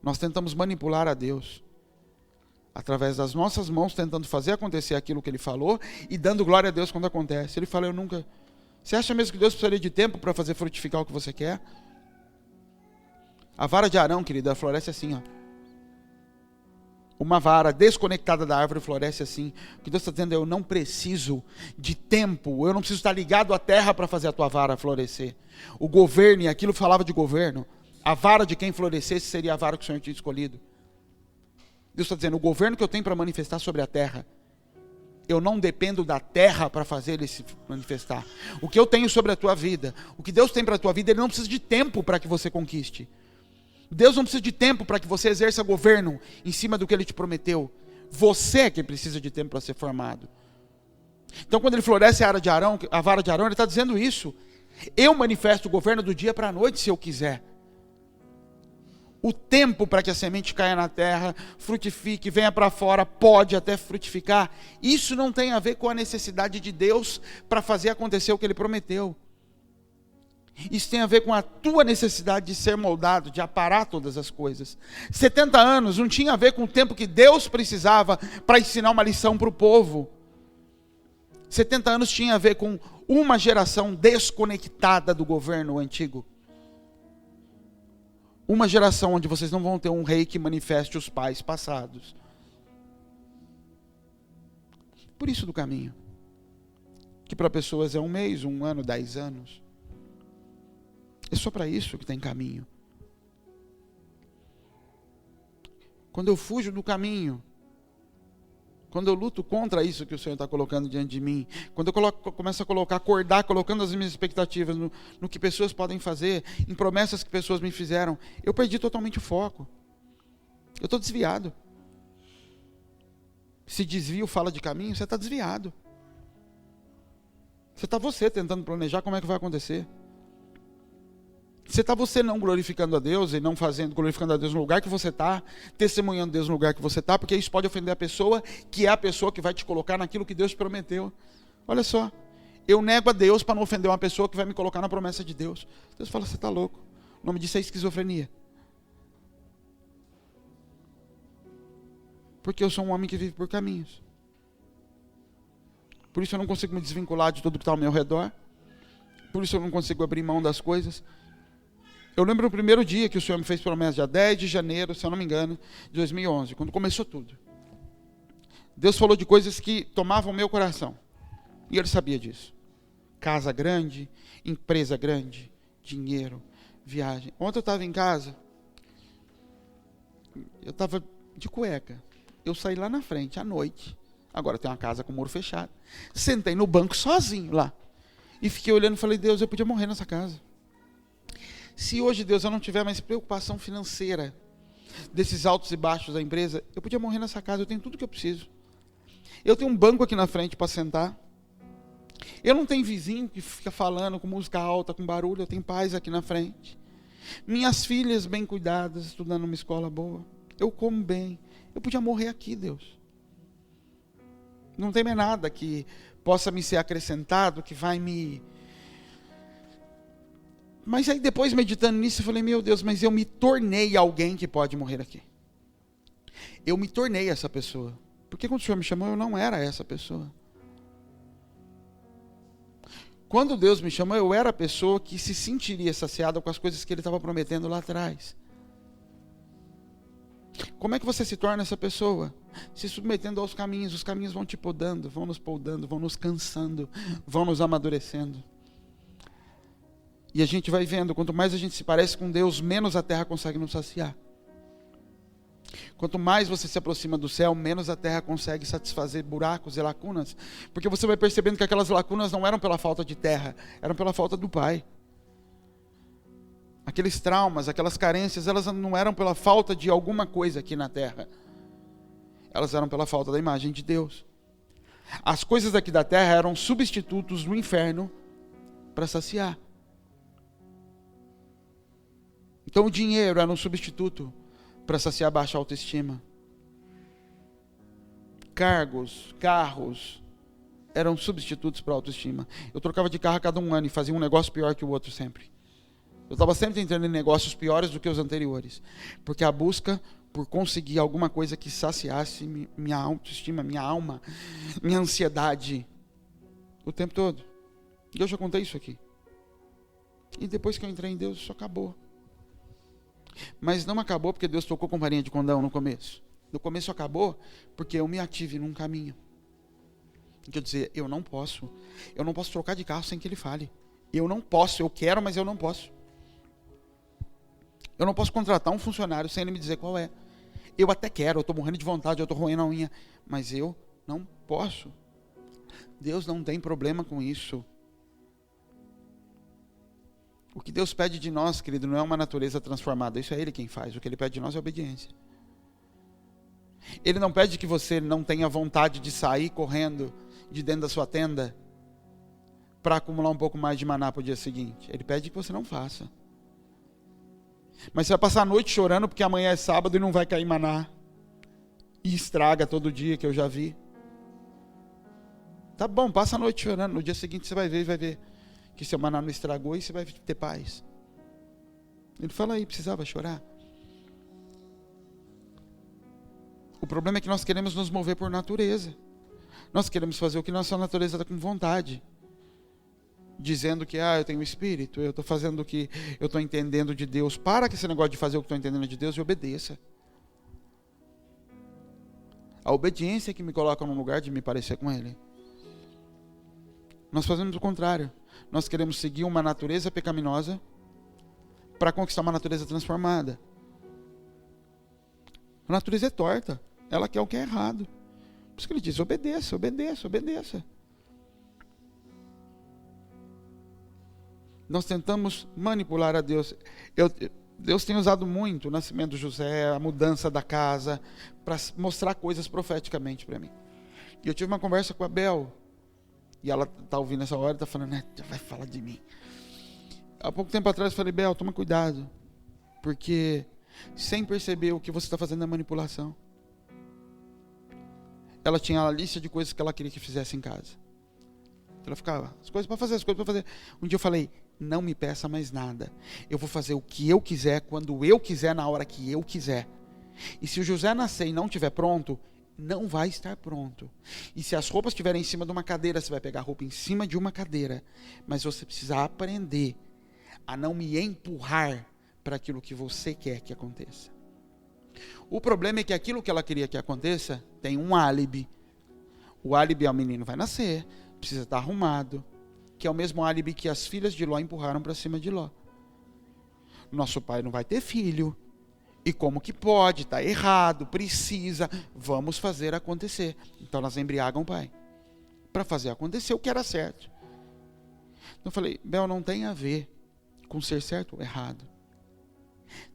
Nós tentamos manipular a Deus. Através das nossas mãos, tentando fazer acontecer aquilo que Ele falou e dando glória a Deus quando acontece. Ele fala, eu nunca... Você acha mesmo que Deus precisaria de tempo para fazer frutificar o que você quer? A vara de Arão, querida, floresce assim, ó. Uma vara desconectada da árvore floresce assim. O que Deus está dizendo é, eu não preciso de tempo, eu não preciso estar ligado à terra para fazer a tua vara florescer. O governo, e aquilo falava de governo, a vara de quem florescesse seria a vara que o Senhor tinha escolhido. Deus está dizendo, o governo que eu tenho para manifestar sobre a terra, eu não dependo da terra para fazer ele se manifestar. O que eu tenho sobre a tua vida, o que Deus tem para a tua vida, Ele não precisa de tempo para que você conquiste. Deus não precisa de tempo para que você exerça governo em cima do que Ele te prometeu. Você é que precisa de tempo para ser formado. Então quando Ele floresce a vara de Arão, Ele está dizendo isso. Eu manifesto o governo do dia para a noite se eu quiser. O tempo para que a semente caia na terra, frutifique, venha para fora, pode até frutificar. Isso não tem a ver com a necessidade de Deus para fazer acontecer o que Ele prometeu. Isso tem a ver com a tua necessidade de ser moldado, de aparar todas as coisas. 70 anos não tinha a ver com o tempo que Deus precisava para ensinar uma lição para o povo. 70 anos tinha a ver com uma geração desconectada do governo antigo. Uma geração onde vocês não vão ter um rei que manifeste os pais passados. Por isso do caminho. Que para pessoas é 1 mês, 1 ano, 10 anos. É só para isso que tem caminho. Quando eu fujo do caminho, quando eu luto contra isso que o Senhor está colocando diante de mim, quando eu começo a acordar, colocando as minhas expectativas no que pessoas podem fazer, em promessas que pessoas me fizeram, eu perdi totalmente o foco. Eu estou desviado. Se desvio fala de caminho, você está desviado. Você está tentando planejar como é que vai acontecer. Você não glorificando a Deus e não glorificando a Deus no lugar que você está, testemunhando Deus no lugar que você está, porque isso pode ofender a pessoa, que é a pessoa que vai te colocar naquilo que Deus te prometeu. Olha só, eu nego a Deus para não ofender uma pessoa que vai me colocar na promessa de Deus. Deus fala, você está louco. O nome disso é esquizofrenia. Porque eu sou um homem que vive por caminhos. Por isso eu não consigo me desvincular de tudo que está ao meu redor. Por isso eu não consigo abrir mão das coisas. Eu lembro o primeiro dia que o Senhor me fez promessa, dia 10 de janeiro, se eu não me engano, de 2011, quando começou tudo. Deus falou de coisas que tomavam meu coração. E Ele sabia disso. Casa grande, empresa grande, dinheiro, viagem. Ontem eu estava em casa, eu estava de cueca. Eu saí lá na frente, à noite. Agora tem uma casa com o muro fechado. Sentei no banco sozinho lá. E fiquei olhando e falei, Deus, eu podia morrer nessa casa. Se hoje, Deus, eu não tiver mais preocupação financeira desses altos e baixos da empresa, eu podia morrer nessa casa, eu tenho tudo que eu preciso. Eu tenho um banco aqui na frente para sentar. Eu não tenho vizinho que fica falando com música alta, com barulho, eu tenho paz aqui na frente. Minhas filhas bem cuidadas, estudando numa escola boa. Eu como bem. Eu podia morrer aqui, Deus. Não tem mais nada que possa me ser acrescentado, que vai me... Mas aí depois, meditando nisso, eu falei, meu Deus, mas eu me tornei alguém que pode morrer aqui. Eu me tornei essa pessoa. Porque quando o Senhor me chamou, eu não era essa pessoa. Quando Deus me chamou, eu era a pessoa que se sentiria saciada com as coisas que Ele estava prometendo lá atrás. Como é que você se torna essa pessoa? Se submetendo aos caminhos. Os caminhos vão te podando, vão nos podando, vão nos cansando, vão nos amadurecendo. E a gente vai vendo, quanto mais a gente se parece com Deus, menos a terra consegue nos saciar. Quanto mais você se aproxima do céu, menos a terra consegue satisfazer buracos e lacunas. Porque você vai percebendo que aquelas lacunas não eram pela falta de terra, eram pela falta do Pai. Aqueles traumas, aquelas carências, elas não eram pela falta de alguma coisa aqui na terra. Elas eram pela falta da imagem de Deus. As coisas aqui da terra eram substitutos do inferno para saciar. Então o dinheiro era um substituto para saciar a baixa autoestima. Cargos, carros, eram substitutos para a autoestima. Eu trocava de carro a cada 1 ano e fazia um negócio pior que o outro sempre. Eu estava sempre entrando em negócios piores do que os anteriores. Porque a busca por conseguir alguma coisa que saciasse minha autoestima, minha alma, minha ansiedade, o tempo todo. E eu já contei isso aqui. E depois que eu entrei em Deus, isso acabou. Mas não acabou porque Deus tocou com varinha de condão no começo. No começo acabou porque eu me ative num caminho. Quer dizer, eu não posso trocar de carro sem que Ele fale. Eu não posso, eu quero, mas eu não posso. Eu não posso contratar um funcionário sem ele me dizer qual é. Eu até quero, eu estou morrendo de vontade, eu estou roendo a unha, mas eu não posso. Deus não tem problema com isso. O que Deus pede de nós, querido, não é uma natureza transformada, isso é Ele quem faz. O que Ele pede de nós é obediência. Ele não pede que você não tenha vontade de sair correndo de dentro da sua tenda para acumular um pouco mais de maná para o dia seguinte. Ele pede que você não faça. Mas você vai passar a noite chorando porque amanhã é sábado e não vai cair maná. E estraga todo dia, que eu já vi. Tá bom, passa a noite chorando. No dia seguinte você vai ver que seu maná não estragou e você vai ter paz. Ele fala aí, precisava chorar. O problema é que nós queremos nos mover por natureza. Nós queremos fazer o que nossa natureza está com vontade. Dizendo que eu tenho espírito, eu estou fazendo o que eu estou entendendo de Deus. Para com esse negócio de fazer o que estou entendendo de Deus e obedeça. A obediência é que me coloca num lugar de me parecer com Ele. Nós fazemos o contrário. Nós queremos seguir uma natureza pecaminosa para conquistar uma natureza transformada. A natureza é torta. Ela quer o que é errado. Por isso que Ele diz, obedeça, obedeça, obedeça. Nós tentamos manipular a Deus. Deus tem usado muito o nascimento de José, a mudança da casa, para mostrar coisas profeticamente para mim. E eu tive uma conversa com a Bel, e ela está ouvindo essa hora e está falando, já vai falar de mim. Há pouco tempo atrás eu falei, Bel, toma cuidado, porque sem perceber o que você está fazendo é manipulação. Ela tinha a lista de coisas que ela queria que fizesse em casa. Ela ficava, as coisas para fazer. Um dia eu falei, não me peça mais nada. Eu vou fazer o que eu quiser, quando eu quiser, na hora que eu quiser. E se o José nascer e não estiver pronto, não vai estar pronto. E se as roupas estiverem em cima de uma cadeira, você vai pegar a roupa em cima de uma cadeira. Mas você precisa aprender a não me empurrar para aquilo que você quer que aconteça. O problema é que aquilo que ela queria que aconteça tem um álibi. O álibi é: o menino vai nascer, precisa estar arrumado, que é o mesmo álibi que as filhas de Ló empurraram para cima de Ló. Nosso pai não vai ter filho. E como que pode? Está errado, precisa, vamos fazer acontecer. Então elas embriagam o pai para fazer acontecer o que era certo. Então eu falei: Bel, não tem a ver com ser certo ou errado.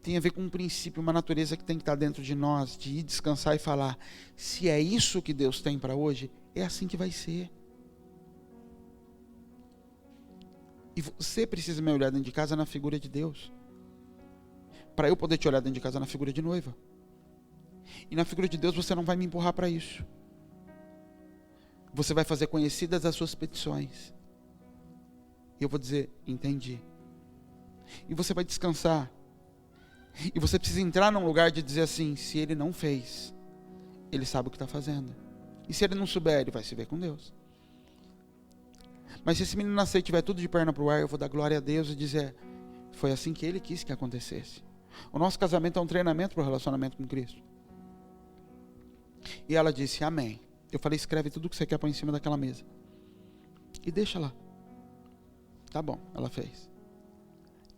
Tem a ver com um princípio, uma natureza que tem que estar dentro de nós, de ir descansar e falar: se é isso que Deus tem para hoje, é assim que vai ser. E você precisa me olhar dentro de casa na figura de Deus, para eu poder te olhar dentro de casa na figura de noiva. E na figura de Deus você não vai me empurrar para isso. Você vai fazer conhecidas as suas petições. E eu vou dizer: entendi. E você vai descansar. E você precisa entrar num lugar de dizer assim: se ele não fez, ele sabe o que está fazendo. E se ele não souber, ele vai se ver com Deus. Mas se esse menino nascer e tiver tudo de perna para o ar, eu vou dar glória a Deus e dizer: foi assim que ele quis que acontecesse. O nosso casamento é um treinamento para o relacionamento com Cristo. E ela disse: amém. Eu falei: escreve tudo que você quer pôr em cima daquela mesa e deixa lá. Tá bom, ela fez.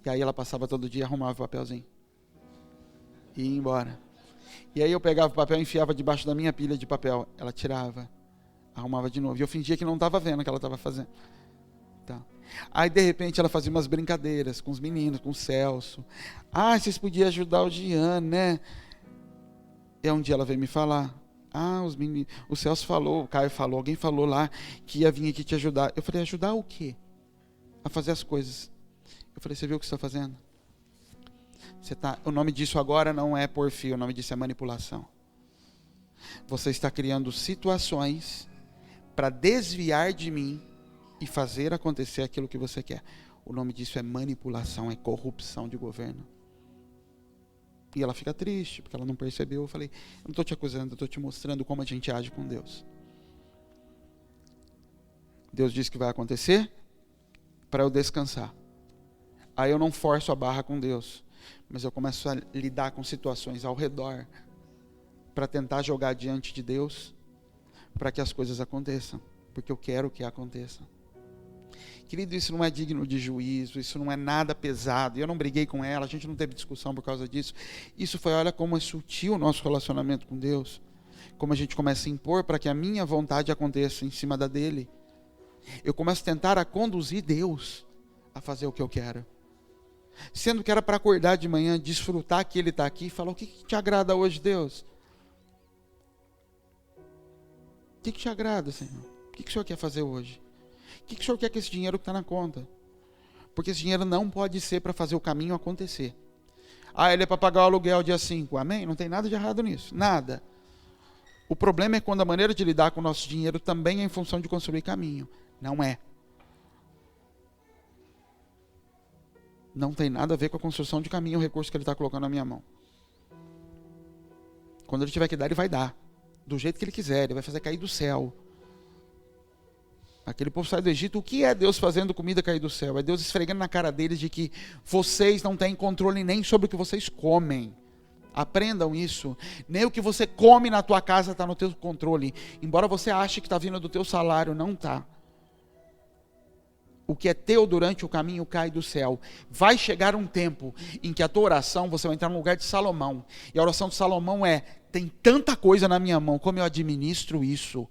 E aí ela passava todo dia, arrumava o papelzinho e ia embora. E aí eu pegava o papel e enfiava debaixo da minha pilha de papel. Ela tirava, arrumava de novo. E eu fingia que não estava vendo o que ela estava fazendo. Tá. Aí de repente ela fazia umas brincadeiras com os meninos, com o Celso. Ah, vocês podiam ajudar o Gian, né? E um dia ela veio me falar: ah, os meninos, o Celso falou, o Caio falou, alguém falou lá que ia vir aqui te ajudar. Eu falei: ajudar o quê? A fazer as coisas. Eu falei: você viu o que você está fazendo? O nome disso agora não é porfia, o nome disso é manipulação. Você está criando situações para desviar de mim e fazer acontecer aquilo que você quer. O nome disso é manipulação, é corrupção de governo. E ela fica triste, porque ela não percebeu. Eu falei: eu não estou te acusando, eu estou te mostrando como a gente age com Deus. Deus disse que vai acontecer para eu descansar. Aí eu não forço a barra com Deus, mas eu começo a lidar com situações ao redor para tentar jogar diante de Deus para que as coisas aconteçam, porque eu quero que aconteça. Querido, isso não é digno de juízo, isso não é nada pesado. Eu não briguei com ela, a gente não teve discussão por causa disso. Isso foi: olha como é sutil o nosso relacionamento com Deus, como a gente começa a impor para que a minha vontade aconteça em cima da dele. Eu começo a tentar conduzir Deus a fazer o que eu quero, sendo que era para acordar de manhã, desfrutar que ele está aqui e falar: o que te agrada hoje, Deus? O que te agrada, Senhor? O que o Senhor quer fazer hoje? O que o Senhor quer com esse dinheiro que está na conta? Porque esse dinheiro não pode ser para fazer o caminho acontecer. Ah, ele é para pagar o aluguel dia 5. Amém? Não tem nada de errado nisso. Nada. O problema é quando a maneira de lidar com o nosso dinheiro também é em função de construir caminho. Não é. Não tem nada a ver com a construção de caminho, o recurso que ele está colocando na minha mão. Quando ele tiver que dar, ele vai dar. Do jeito que ele quiser, ele vai fazer cair do céu. Aquele povo sai do Egito, o que é Deus fazendo comida cair do céu? É Deus esfregando na cara deles de que vocês não têm controle nem sobre o que vocês comem. Aprendam isso. Nem o que você come na tua casa está no teu controle. Embora você ache que está vindo do teu salário, não está. O que é teu durante o caminho cai do céu. Vai chegar um tempo em que a tua oração, você vai entrar no lugar de Salomão. E a oração de Salomão é: tem tanta coisa na minha mão, como eu administro isso?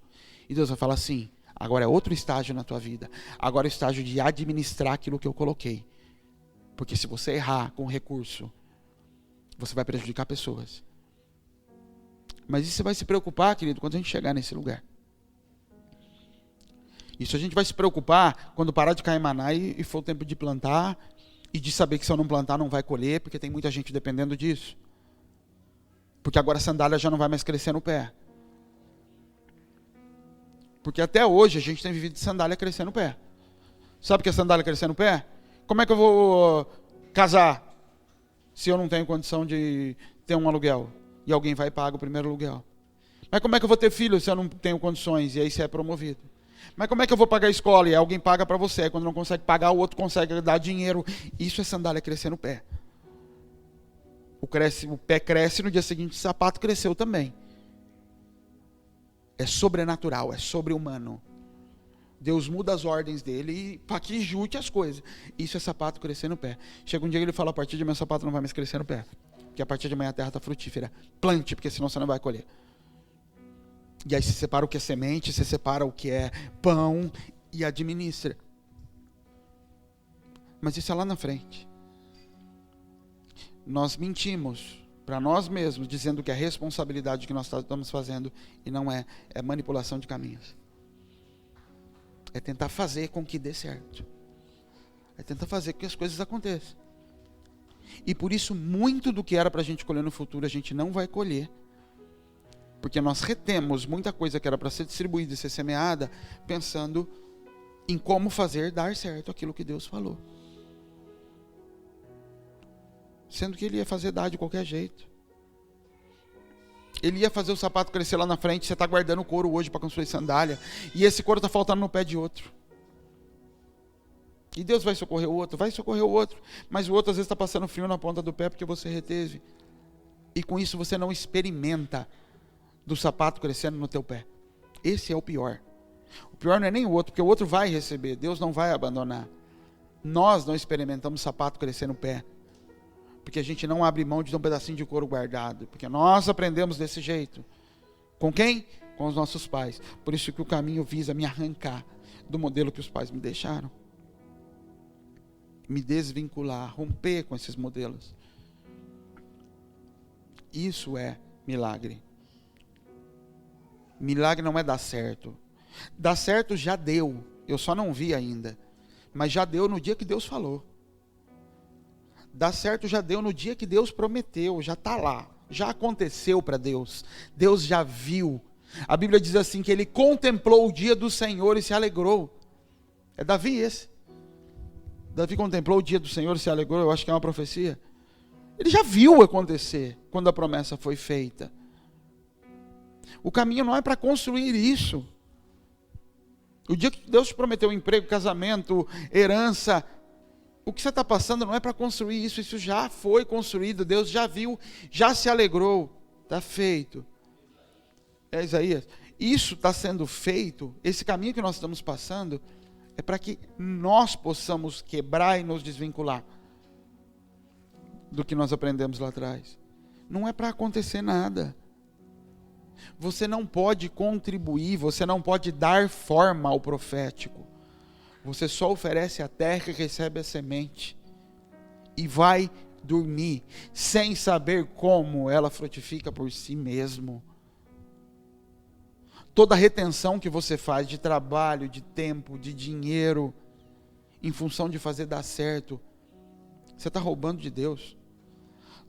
E Deus vai falar assim: agora é outro estágio na tua vida. Agora é o estágio de administrar aquilo que eu coloquei. Porque se você errar com o recurso, você vai prejudicar pessoas. Mas isso você vai se preocupar, querido, quando a gente chegar nesse lugar. Isso a gente vai se preocupar quando parar de cair maná e for o tempo de plantar, e de saber que se eu não plantar não vai colher, porque tem muita gente dependendo disso. Porque agora a sandália já não vai mais crescer no pé. Porque até hoje a gente tem vivido de sandália crescer no pé. Sabe o que é sandália crescer no pé? Como é que eu vou casar se eu não tenho condição de ter um aluguel? E alguém vai e paga o primeiro aluguel. Mas como é que eu vou ter filho se eu não tenho condições? E aí você é promovido. Mas como é que eu vou pagar a escola? E alguém paga para você. Aí quando não consegue pagar, o outro consegue dar dinheiro. Isso é sandália crescer no pé. O pé cresce, no dia seguinte o sapato cresceu também. É sobrenatural, é sobre-humano. Deus muda as ordens dele para que jute as coisas. Isso é sapato crescer no pé. Chega um dia que ele fala, a partir de amanhã o sapato não vai mais crescer no pé. Porque a partir de amanhã a terra está frutífera. Plante, porque senão você não vai colher. E aí você separa o que é semente, você separa o que é pão e administra. Mas isso é lá na frente. Nós mentimos para nós mesmos, dizendo que é responsabilidade que nós estamos fazendo, e não é. É manipulação de caminhos. É tentar fazer com que dê certo. É tentar fazer com que as coisas aconteçam. E por isso, muito do que era para a gente colher no futuro, a gente não vai colher. Porque nós retemos muita coisa que era para ser distribuída e ser semeada, pensando em como fazer dar certo aquilo que Deus falou. Sendo que ele ia fazer dar de qualquer jeito. Ele ia fazer o sapato crescer lá na frente, você está guardando couro hoje para construir sandália, e esse couro está faltando no pé de outro. E Deus vai socorrer o outro, mas o outro às vezes está passando frio na ponta do pé porque você reteve. E com isso você não experimenta do sapato crescendo no teu pé. Esse é o pior. O pior não é nem o outro, porque o outro vai receber, Deus não vai abandonar. Nós não experimentamos sapato crescer no pé, porque a gente não abre mão de um pedacinho de couro guardado, porque nós aprendemos desse jeito. Com quem? Com os nossos pais. Por isso que o caminho visa me arrancar do modelo que os pais me deixaram. Me desvincular, romper com esses modelos. Isso é milagre. Milagre não é dar certo. Dar certo já deu, eu só não vi ainda. Mas já deu no dia que Deus falou. Dar certo já deu no dia que Deus prometeu, já está lá. Já aconteceu para Deus. Deus já viu. A Bíblia diz assim, que ele contemplou o dia do Senhor e se alegrou. É Davi esse. Davi contemplou o dia do Senhor e se alegrou, eu acho que é uma profecia. Ele já viu acontecer quando a promessa foi feita. O caminho não é para construir isso. O dia que Deus te prometeu emprego, casamento, herança, o que você está passando não é para construir isso, isso já foi construído, Deus já viu, já se alegrou, está feito. É Isaías. Isso está sendo feito, esse caminho que nós estamos passando, é para que nós possamos quebrar e nos desvincular do que nós aprendemos lá atrás. Não é para acontecer nada. Você não pode contribuir, você não pode dar forma ao profético. Você só oferece a terra e recebe a semente. E vai dormir, sem saber como ela frutifica por si mesmo. Toda retenção que você faz de trabalho, de tempo, de dinheiro, em função de fazer dar certo, você está roubando de Deus.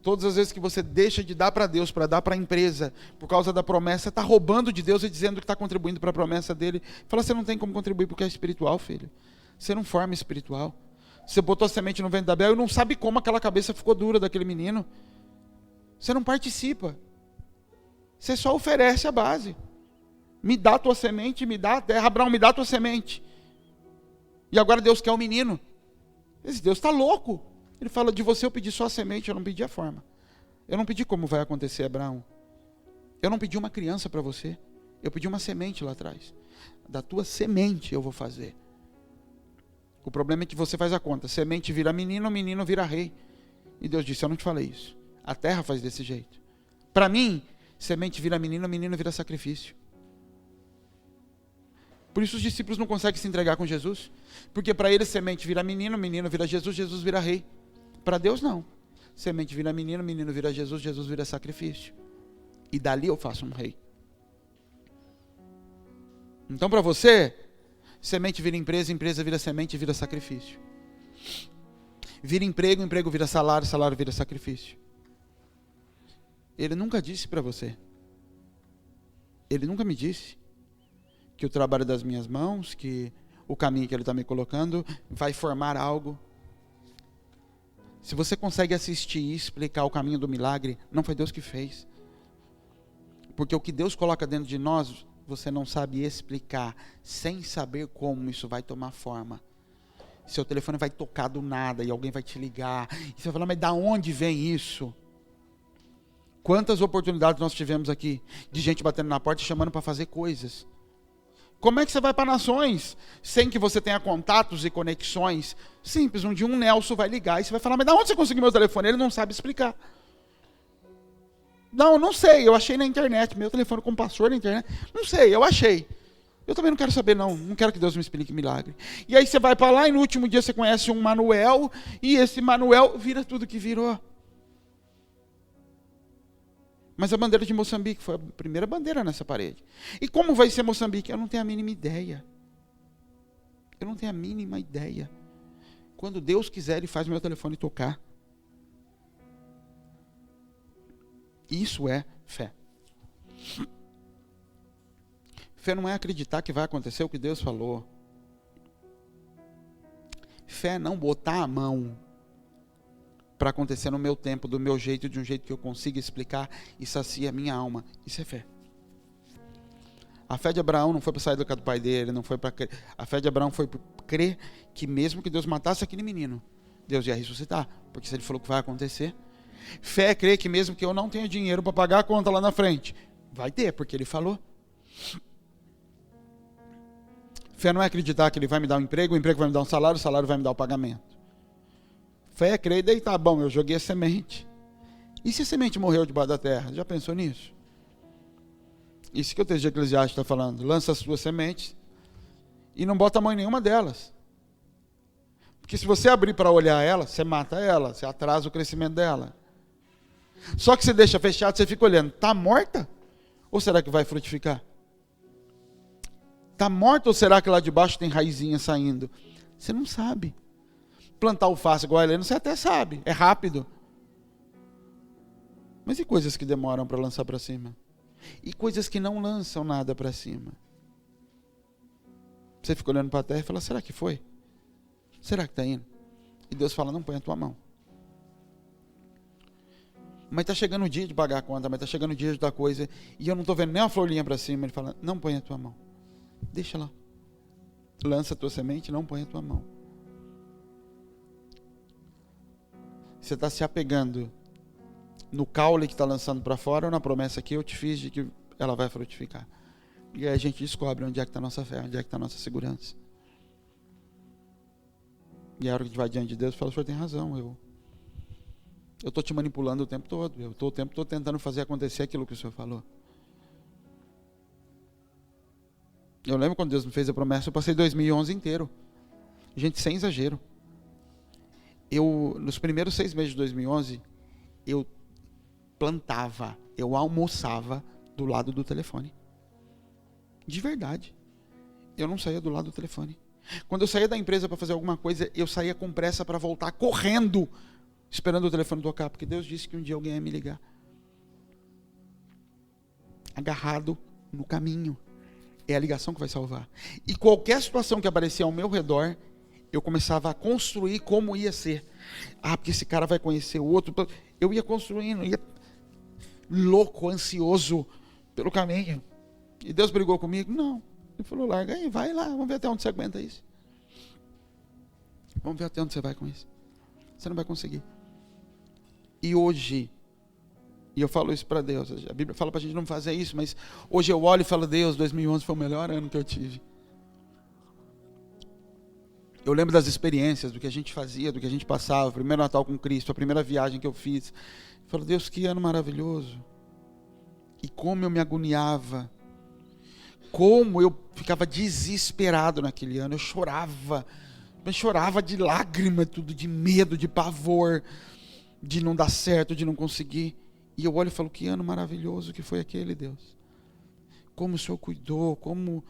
Todas as vezes que você deixa de dar para Deus, para dar para a empresa, por causa da promessa, você está roubando de Deus e dizendo que está contribuindo para a promessa dele. Fala, você não tem como contribuir porque é espiritual, filho. Você não forma espiritual. Você botou a semente no ventre da Bel e não sabe como aquela cabeça ficou dura daquele menino. Você não participa. Você só oferece a base. Me dá a tua semente, me dá a terra. Abraão, me dá a tua semente. E agora Deus quer o menino. Esse Deus está louco. Ele fala, de você eu pedi só a semente, eu não pedi a forma. Eu não pedi como vai acontecer, Abraão. Eu não pedi uma criança para você. Eu pedi uma semente lá atrás. Da tua semente eu vou fazer. O problema é que você faz a conta. Semente vira menino, menino vira rei. E Deus disse, eu não te falei isso. A terra faz desse jeito. Para mim, semente vira menino, menino vira sacrifício. Por isso os discípulos não conseguem se entregar com Jesus. Porque para eles semente vira menino, menino vira Jesus, Jesus vira rei. Para Deus não. Semente vira menino, menino vira Jesus, Jesus vira sacrifício. E dali eu faço um rei. Então para você, semente vira empresa, empresa vira semente, vira sacrifício. Vira emprego, emprego vira salário, salário vira sacrifício. Ele nunca disse para você. Ele nunca me disse que o trabalho das minhas mãos, que o caminho que ele está me colocando vai formar algo. Se você consegue assistir e explicar o caminho do milagre, não foi Deus que fez. Porque o que Deus coloca dentro de nós, você não sabe explicar, sem saber como isso vai tomar forma. Seu telefone vai tocar do nada e alguém vai te ligar. E você vai falar, mas da onde vem isso? Quantas oportunidades nós tivemos aqui de gente batendo na porta e chamando para fazer coisas? Como é que você vai para nações sem que você tenha contatos e conexões? Simples, um dia um Nelson vai ligar e você vai falar, mas da onde você conseguiu meu telefone? Ele não sabe explicar. Não sei, eu achei na internet, meu telefone com password na internet. Não sei, eu achei. Eu também não quero saber, não quero que Deus me explique milagre. E aí você vai para lá e no último dia você conhece um Manuel, e esse Manuel vira tudo que virou. Mas a bandeira de Moçambique foi a primeira bandeira nessa parede. E como vai ser Moçambique? Eu não tenho a mínima ideia. Eu não tenho a mínima ideia. Quando Deus quiser, Ele faz meu telefone tocar. Isso é fé. Fé não é acreditar que vai acontecer o que Deus falou. Fé é não botar a mão para acontecer no meu tempo, do meu jeito, de um jeito que eu consiga explicar e sacia a minha alma. Isso é fé. A fé de Abraão não foi para sair do casa do pai dele, não foi para crer. A fé de Abraão foi para crer que mesmo que Deus matasse aquele menino, Deus ia ressuscitar, porque se Ele falou que vai acontecer. Fé é crer que mesmo que eu não tenha dinheiro para pagar a conta lá na frente, vai ter, porque Ele falou. Fé não é acreditar que Ele vai me dar um emprego, o emprego vai me dar um salário, o salário vai me dar o pagamento. Fé é crer e daí tá bom, eu joguei a semente. E se a semente morreu debaixo da terra? Já pensou nisso? Isso que o texto de Eclesiastes está falando. Lança as suas sementes e não bota a mão em nenhuma delas. Porque se você abrir para olhar ela, você mata ela, você atrasa o crescimento dela. Só que você deixa fechado, você fica olhando, está morta? Ou será que vai frutificar? Está morta ou será que lá de baixo tem raizinha saindo? Você não sabe. Plantar alface igual a Helena, você até sabe, é rápido. Mas e coisas que demoram para lançar para cima? E coisas que não lançam nada para cima? Você fica olhando para a terra e fala, será que foi? Será que está indo? E Deus fala, não põe a tua mão. Mas está chegando o dia de pagar a conta, mas está chegando o dia de dar coisa, e eu não estou vendo nem uma florinha para cima. Ele fala, não põe a tua mão. Deixa lá. Lança a tua semente, não põe a tua mão. Você está se apegando no caule que está lançando para fora ou na promessa que eu te fiz de que ela vai frutificar. E aí a gente descobre onde é que está a nossa fé, onde é que está a nossa segurança. E a hora que a gente vai diante de Deus, fala, o senhor tem razão, eu estou te manipulando o tempo todo, eu estou o tempo todo tentando fazer acontecer aquilo que o senhor falou. Eu lembro quando Deus me fez a promessa, eu passei 2011 inteiro. Gente, sem exagero. Nos primeiros 6 meses de 2011, eu plantava, eu almoçava do lado do telefone. De verdade. Eu não saía do lado do telefone. Quando eu saía da empresa para fazer alguma coisa, eu saía com pressa para voltar, correndo, esperando o telefone tocar, porque Deus disse que um dia alguém ia me ligar. Agarrado no caminho. É a ligação que vai salvar. E qualquer situação que aparecia ao meu redor, eu começava a construir como ia ser. Porque esse cara vai conhecer o outro. Eu ia construindo, ia louco, ansioso pelo caminho. E Deus brigou comigo? Não. Ele falou, larga aí, vai lá, vamos ver até onde você aguenta isso. Vamos ver até onde você vai com isso. Você não vai conseguir. E hoje, e eu falo isso para Deus, a Bíblia fala para a gente não fazer isso, mas hoje eu olho e falo, Deus, 2011 foi o melhor ano que eu tive. Eu lembro das experiências, do que a gente fazia, do que a gente passava, o primeiro Natal com Cristo, a primeira viagem que eu fiz. Eu falo, Deus, que ano maravilhoso. E como eu me agoniava. Como eu ficava desesperado naquele ano. Eu chorava. Eu chorava de lágrima, tudo, de medo, de pavor, de não dar certo, de não conseguir. E eu olho e falo, que ano maravilhoso que foi aquele, Deus. Como o Senhor cuidou, como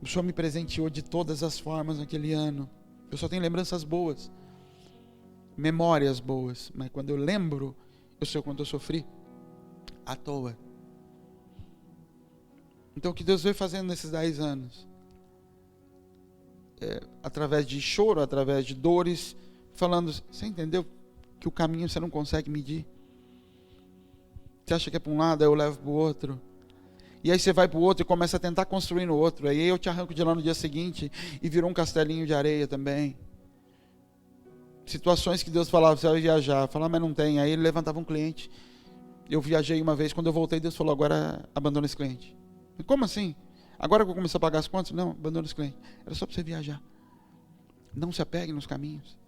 o Senhor me presenteou de todas as formas naquele ano. Eu só tenho lembranças boas, memórias boas, mas quando eu lembro, eu sei o quanto eu sofri, à toa. Então o que Deus veio fazendo nesses 10 anos, através de choro, através de dores, falando, você entendeu que o caminho você não consegue medir? Você acha que é para um lado, aí eu levo para o outro. E aí você vai para o outro e começa a tentar construir no outro. Aí eu te arranco de lá no dia seguinte e virou um castelinho de areia também. Situações que Deus falava, você vai viajar. Falava, mas não tem. Aí ele levantava um cliente. Eu viajei uma vez, quando eu voltei, Deus falou, agora abandona esse cliente. Como assim? Agora que eu comecei a pagar as contas? Não, abandona esse cliente. Era só para você viajar. Não se apegue nos caminhos.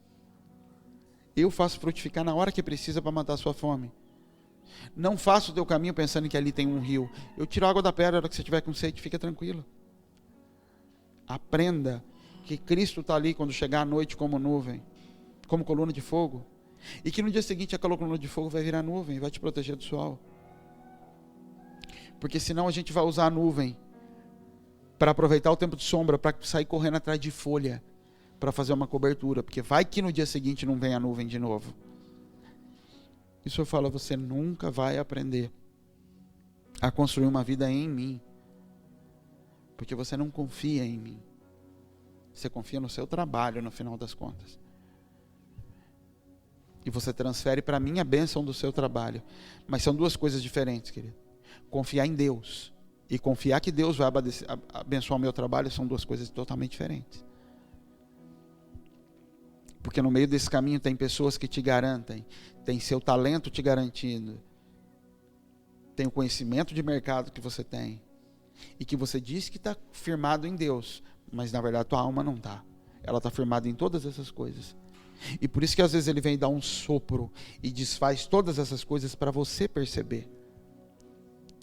Eu faço frutificar na hora que precisa para matar a sua fome. Não faça o teu caminho pensando que ali tem um rio. Eu tiro a água da pedra na hora que você tiver com sede, fica tranquilo. Aprenda que Cristo está ali quando chegar à noite como nuvem, como coluna de fogo. E que no dia seguinte aquela coluna de fogo vai virar nuvem e vai te proteger do sol. Porque senão a gente vai usar a nuvem para aproveitar o tempo de sombra, para sair correndo atrás de folha, para fazer uma cobertura. Porque vai que no dia seguinte não vem a nuvem de novo. E o Senhor fala, você nunca vai aprender a construir uma vida em mim. Porque você não confia em mim. Você confia no seu trabalho no final das contas. E você transfere para mim a bênção do seu trabalho. Mas são duas coisas diferentes, querido. Confiar em Deus e confiar que Deus vai abençoar o meu trabalho são duas coisas totalmente diferentes. Porque no meio desse caminho tem pessoas que te garantem, tem seu talento te garantindo, tem o conhecimento de mercado que você tem, e que você diz que está firmado em Deus, mas na verdade tua alma não está. Ela está firmada em todas essas coisas. E por isso que às vezes ele vem dar um sopro e desfaz todas essas coisas para você perceber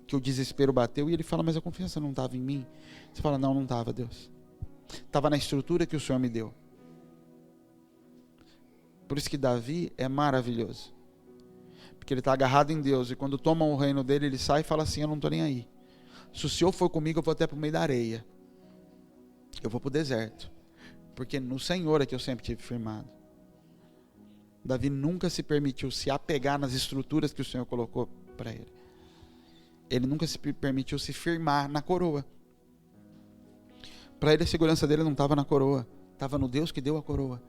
que o desespero bateu, e ele fala, mas a confiança não estava em mim. Você fala, não estava, Deus. Estava na estrutura que o Senhor me deu. Por isso que Davi é maravilhoso. Porque ele está agarrado em Deus. E quando tomam o reino dele, ele sai e fala assim, eu não estou nem aí. Se o Senhor for comigo, eu vou até para o meio da areia. Eu vou para o deserto. Porque no Senhor é que eu sempre tive firmado. Davi nunca se permitiu se apegar nas estruturas que o Senhor colocou para ele. Ele nunca se permitiu se firmar na coroa. Para ele a segurança dele não estava na coroa. Estava no Deus que deu a coroa.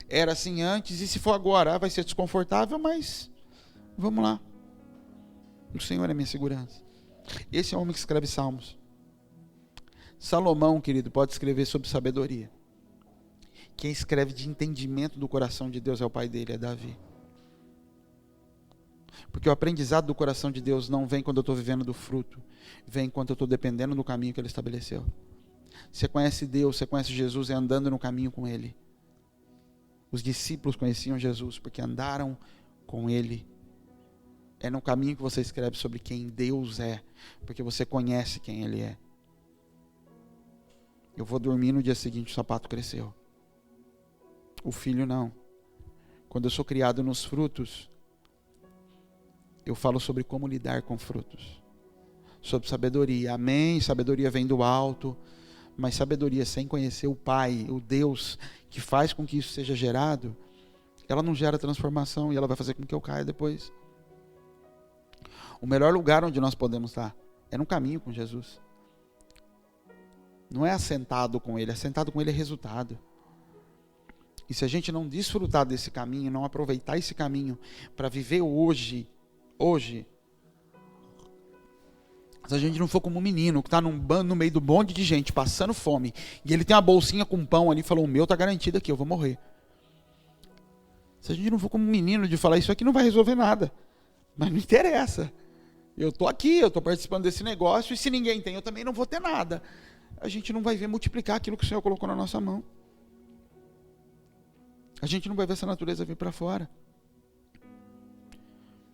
Era assim antes, e se for agora, vai ser desconfortável, mas vamos lá. O Senhor é minha segurança. Esse é o homem que escreve salmos. Salomão, querido, pode escrever sobre sabedoria. Quem escreve de entendimento do coração de Deus é o pai dele, é Davi. Porque o aprendizado do coração de Deus não vem quando eu estou vivendo do fruto, vem quando eu estou dependendo do caminho que Ele estabeleceu. Você conhece Deus, você conhece Jesus, é andando no caminho com Ele. Os discípulos conheciam Jesus porque andaram com Ele. É no caminho que você escreve sobre quem Deus é, porque você conhece quem Ele é. Eu vou dormir, no dia seguinte o sapato cresceu. O filho não. Quando eu sou criado nos frutos, eu falo sobre como lidar com frutos. Sobre sabedoria. Amém? Sabedoria vem do alto. Mas sabedoria sem conhecer o Pai, o Deus que faz com que isso seja gerado, ela não gera transformação e ela vai fazer com que eu caia depois. O melhor lugar onde nós podemos estar é no caminho com Jesus. Não é assentado com Ele. Assentado com Ele é resultado. E se a gente não desfrutar desse caminho, não aproveitar esse caminho para viver hoje, se a gente não for como um menino que está no meio do bonde de gente, passando fome, e ele tem uma bolsinha com pão ali e falou, o meu está garantido aqui, eu vou morrer. Se a gente não for como um menino de falar, isso aqui não vai resolver nada. Mas não interessa. Eu estou aqui, eu estou participando desse negócio, e se ninguém tem, eu também não vou ter nada. A gente não vai ver multiplicar aquilo que o Senhor colocou na nossa mão. A gente não vai ver essa natureza vir para fora.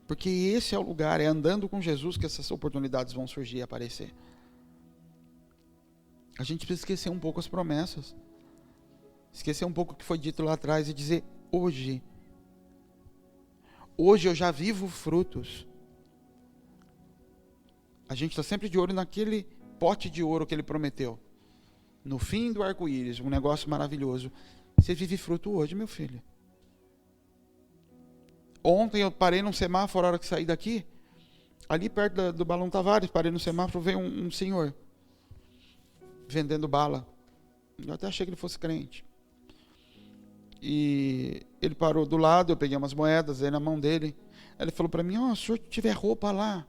Porque esse é o lugar, é andando com Jesus que essas oportunidades vão surgir e aparecer. A gente precisa esquecer um pouco as promessas. Esquecer um pouco o que foi dito lá atrás e dizer, hoje eu já vivo frutos. A gente está sempre de olho naquele pote de ouro que Ele prometeu. No fim do arco-íris, um negócio maravilhoso. Você vive fruto hoje, meu filho. Ontem eu parei num semáforo, a hora que saí daqui, ali perto do Balão Tavares, parei no semáforo, veio um senhor vendendo bala. Eu até achei que ele fosse crente. E ele parou do lado, eu peguei umas moedas aí na mão dele. Aí ele falou para mim, se o senhor tiver roupa lá,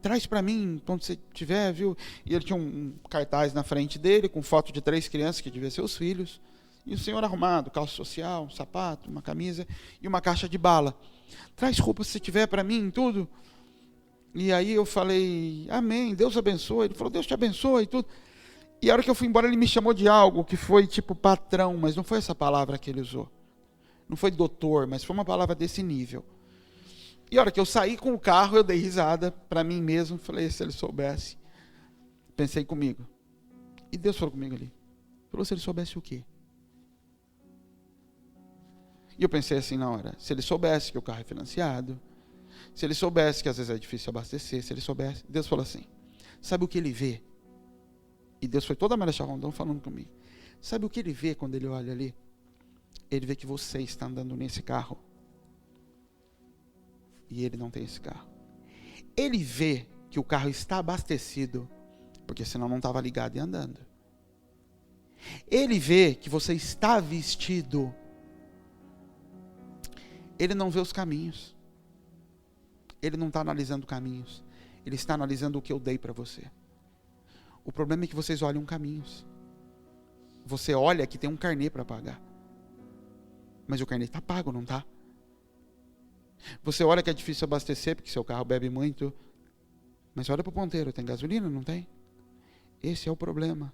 traz para mim quando você tiver, viu? E ele tinha um cartaz na frente dele, com foto de 3 crianças, que deviam ser os filhos. E o senhor arrumado, calça social, um sapato, uma camisa e uma caixa de bala. Traz roupa se tiver para mim, tudo. E aí eu falei, amém, Deus abençoe. Ele falou, Deus te abençoe e tudo. E a hora que eu fui embora, ele me chamou de algo que foi tipo patrão, mas não foi essa palavra que ele usou. Não foi doutor, mas foi uma palavra desse nível. E a hora que eu saí com o carro, eu dei risada para mim mesmo. Falei, se ele soubesse. Pensei comigo. E Deus falou comigo ali. Falou, se ele soubesse o quê? E eu pensei assim na hora. Se ele soubesse que o carro é financiado. Se ele soubesse que às vezes é difícil abastecer. Se ele soubesse. Deus falou assim. Sabe o que ele vê? E Deus foi toda a Maria Rondão falando comigo. Sabe o que ele vê quando ele olha ali? Ele vê que você está andando nesse carro. E ele não tem esse carro. Ele vê que o carro está abastecido, porque senão não estava ligado e andando. Ele vê que você está vestido. Ele não vê os caminhos. Ele não está analisando caminhos. Ele está analisando o que eu dei para você. O problema é que vocês olham caminhos. Você olha que tem um carnê para pagar. Mas o carnê está pago, não está? Você olha que é difícil abastecer, porque seu carro bebe muito. Mas olha para o ponteiro, tem gasolina? Não tem? Esse é o problema.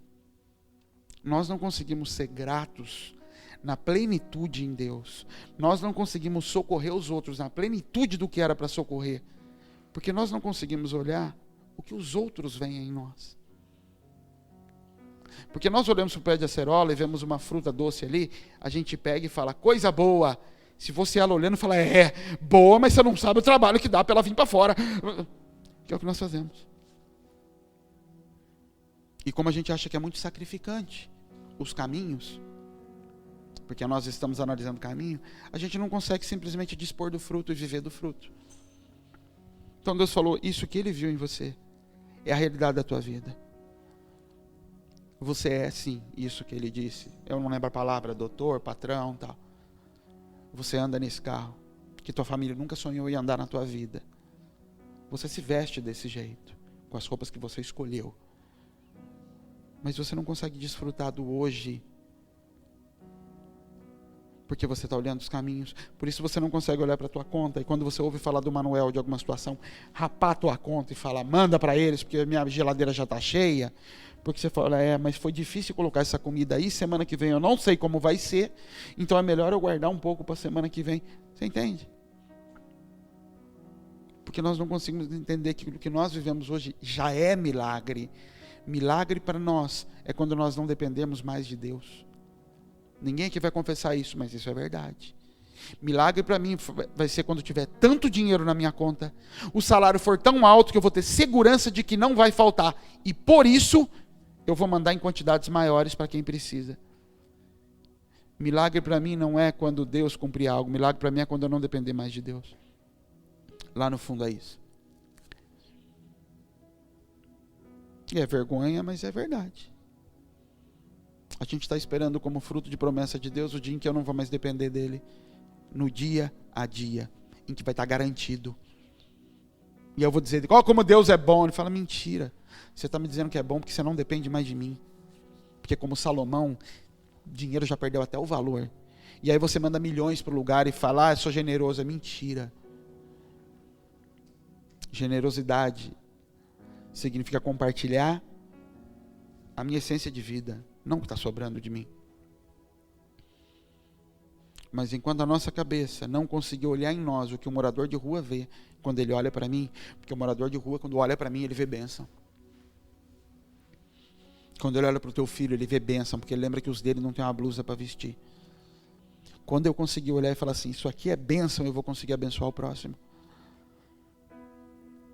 Nós não conseguimos ser gratos na plenitude em Deus. Nós não conseguimos socorrer os outros na plenitude do que era para socorrer. Porque nós não conseguimos olhar o que os outros veem em nós. Porque nós olhamos para o pé de acerola e vemos uma fruta doce ali, a gente pega e fala, coisa boa. Se fosse ela olhando, fala, boa, mas você não sabe o trabalho que dá para ela vir para fora. Que é o que nós fazemos. E como a gente acha que é muito sacrificante os caminhos, porque nós estamos analisando o caminho, a gente não consegue simplesmente dispor do fruto e viver do fruto. Então Deus falou, isso que Ele viu em você é a realidade da tua vida. Você é sim, isso que Ele disse. Eu não lembro a palavra, doutor, patrão, tal. Você anda nesse carro, que tua família nunca sonhou em andar na tua vida. Você se veste desse jeito, com as roupas que você escolheu. Mas você não consegue desfrutar do hoje, porque você está olhando os caminhos. Por isso você não consegue olhar para a tua conta. E quando você ouve falar do Manuel de alguma situação, rapar a tua conta e falar, manda para eles, porque minha geladeira já está cheia. Porque você fala, mas foi difícil colocar essa comida aí, semana que vem eu não sei como vai ser, então é melhor eu guardar um pouco para a semana que vem. Você entende? Porque nós não conseguimos entender que o que nós vivemos hoje já é milagre. Milagre para nós é quando nós não dependemos mais de Deus. Ninguém aqui vai confessar isso, mas isso é verdade. Milagre para mim vai ser quando tiver tanto dinheiro na minha conta, o salário for tão alto que eu vou ter segurança de que não vai faltar. E por isso, eu vou mandar em quantidades maiores para quem precisa. Milagre para mim não é quando Deus cumprir algo. Milagre para mim é quando eu não depender mais de Deus. Lá no fundo é isso. E é vergonha, mas é verdade. A gente está esperando como fruto de promessa de Deus o dia em que eu não vou mais depender dele. No dia a dia, em que vai estar garantido. E eu vou dizer, como Deus é bom. Ele fala, mentira. Você está me dizendo que é bom porque você não depende mais de mim. Porque como Salomão, dinheiro já perdeu até o valor. E aí você manda milhões para o lugar e fala, eu sou generoso. É mentira. Generosidade significa compartilhar a minha essência de vida, não o que está sobrando de mim. Mas enquanto a nossa cabeça não conseguir olhar em nós o que o morador de rua vê quando ele olha para mim, porque o morador de rua, quando olha para mim, ele vê bênção. Quando ele olha para o teu filho, ele vê bênção, porque ele lembra que os dele não tem uma blusa para vestir. Quando eu conseguir olhar e falar assim, isso aqui é bênção, eu vou conseguir abençoar o próximo.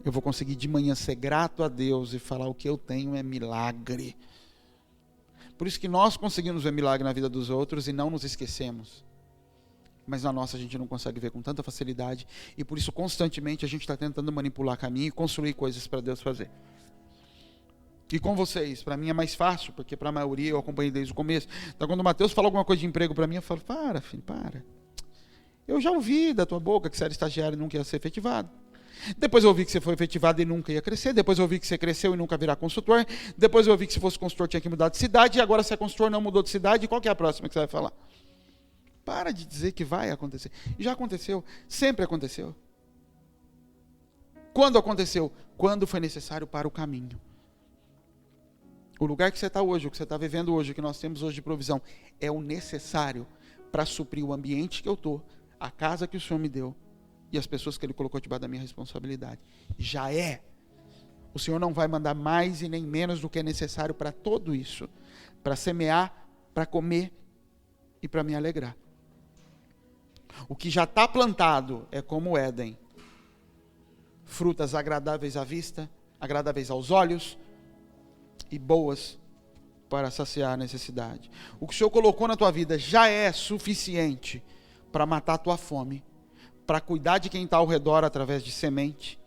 Eu vou conseguir de manhã ser grato a Deus e falar o que eu tenho é milagre. Por isso que nós conseguimos ver milagre na vida dos outros e não nos esquecemos. Mas na nossa a gente não consegue ver com tanta facilidade. E por isso constantemente a gente está tentando manipular caminho e construir coisas para Deus fazer. E com vocês, para mim é mais fácil, porque para a maioria eu acompanhei desde o começo. Então quando o Mateus fala alguma coisa de emprego para mim, eu falo, para filho, para. Eu já ouvi da tua boca que você era estagiário e nunca ia ser efetivado. Depois eu ouvi que você foi efetivado e nunca ia crescer. Depois eu ouvi que você cresceu e nunca virá consultor. Depois eu ouvi que se fosse consultor tinha que mudar de cidade. E agora você é consultor, não mudou de cidade. Qual que é a próxima que você vai falar? Para de dizer que vai acontecer. Já aconteceu. Sempre aconteceu. Quando aconteceu? Quando foi necessário para o caminho. O lugar que você está hoje, o que você está vivendo hoje, o que nós temos hoje de provisão, é o necessário para suprir o ambiente que eu estou, a casa que o Senhor me deu e as pessoas que Ele colocou debaixo da minha responsabilidade. Já é. O Senhor não vai mandar mais e nem menos do que é necessário para tudo isso. Para semear, para comer e para me alegrar. O que já está plantado é como o Éden. Frutas agradáveis à vista, agradáveis aos olhos e boas para saciar a necessidade. O que o Senhor colocou na tua vida já é suficiente para matar a tua fome, para cuidar de quem está ao redor através de semente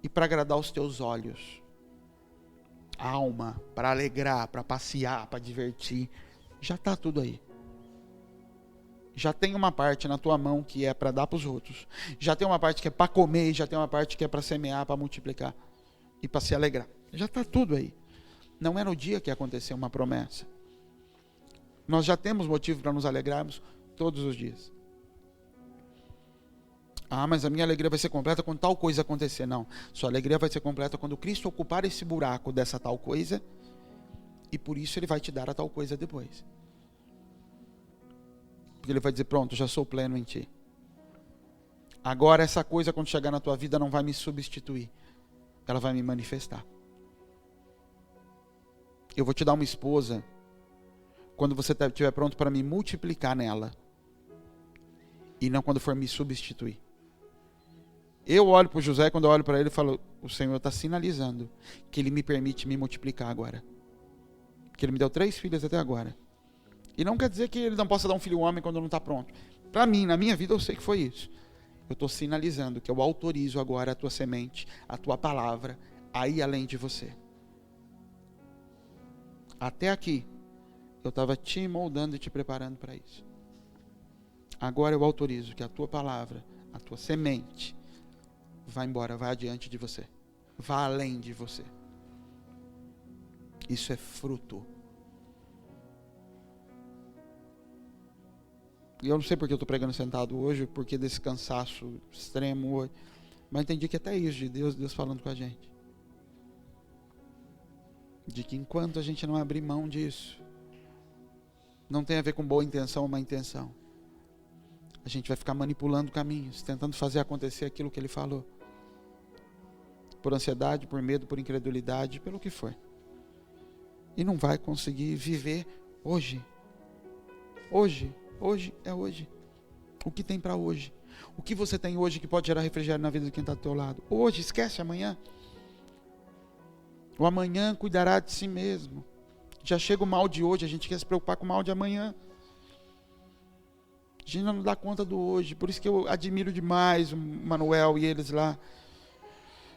e para agradar os teus olhos, a alma, para alegrar, para passear, para divertir. Já está tudo aí. Já tem uma parte na tua mão que é para dar para os outros. Já tem uma parte que é para comer, e já tem uma parte que é para semear, para multiplicar e para se alegrar. Já está tudo aí. Não é no dia que aconteceu uma promessa. Nós já temos motivo para nos alegrarmos todos os dias. Ah, mas a minha alegria vai ser completa quando tal coisa acontecer. Não, sua alegria vai ser completa quando Cristo ocupar esse buraco dessa tal coisa, e por isso Ele vai te dar a tal coisa depois. Porque Ele vai dizer, pronto, já sou pleno em ti. Agora essa coisa, quando chegar na tua vida, não vai me substituir. Ela vai me manifestar. Eu vou te dar uma esposa quando você estiver pronto para me multiplicar nela. E não quando for me substituir. Eu olho para o José, quando eu olho para ele, eu falo, o Senhor está sinalizando que Ele me permite me multiplicar agora. Que Ele me deu 3 filhas até agora. E não quer dizer que Ele não possa dar um filho homem quando não está pronto. Para mim, na minha vida, eu sei que foi isso. Eu estou sinalizando que eu autorizo agora a tua semente, a tua palavra, a ir além de você. Até aqui, eu estava te moldando e te preparando para isso. Agora eu autorizo que a tua palavra, a tua semente, vá embora, vá adiante de você. Vá além de você. Isso é fruto. E eu não sei porque eu estou pregando sentado hoje, porque desse cansaço extremo hoje. Mas entendi que até isso de Deus falando com a gente. De que enquanto a gente não abrir mão disso, não tem a ver com boa intenção ou má intenção. A gente vai ficar manipulando caminhos, tentando fazer acontecer aquilo que Ele falou. Por ansiedade, por medo, por incredulidade, pelo que for. E não vai conseguir viver hoje. Hoje é hoje. O que tem para hoje? O que você tem hoje que pode gerar refrigério na vida de quem está do teu lado? Hoje, esquece amanhã. O amanhã cuidará de si mesmo. Já chega o mal de hoje, a gente quer se preocupar com o mal de amanhã. A gente não dá conta do hoje. Por isso que eu admiro demais o Manuel e eles lá.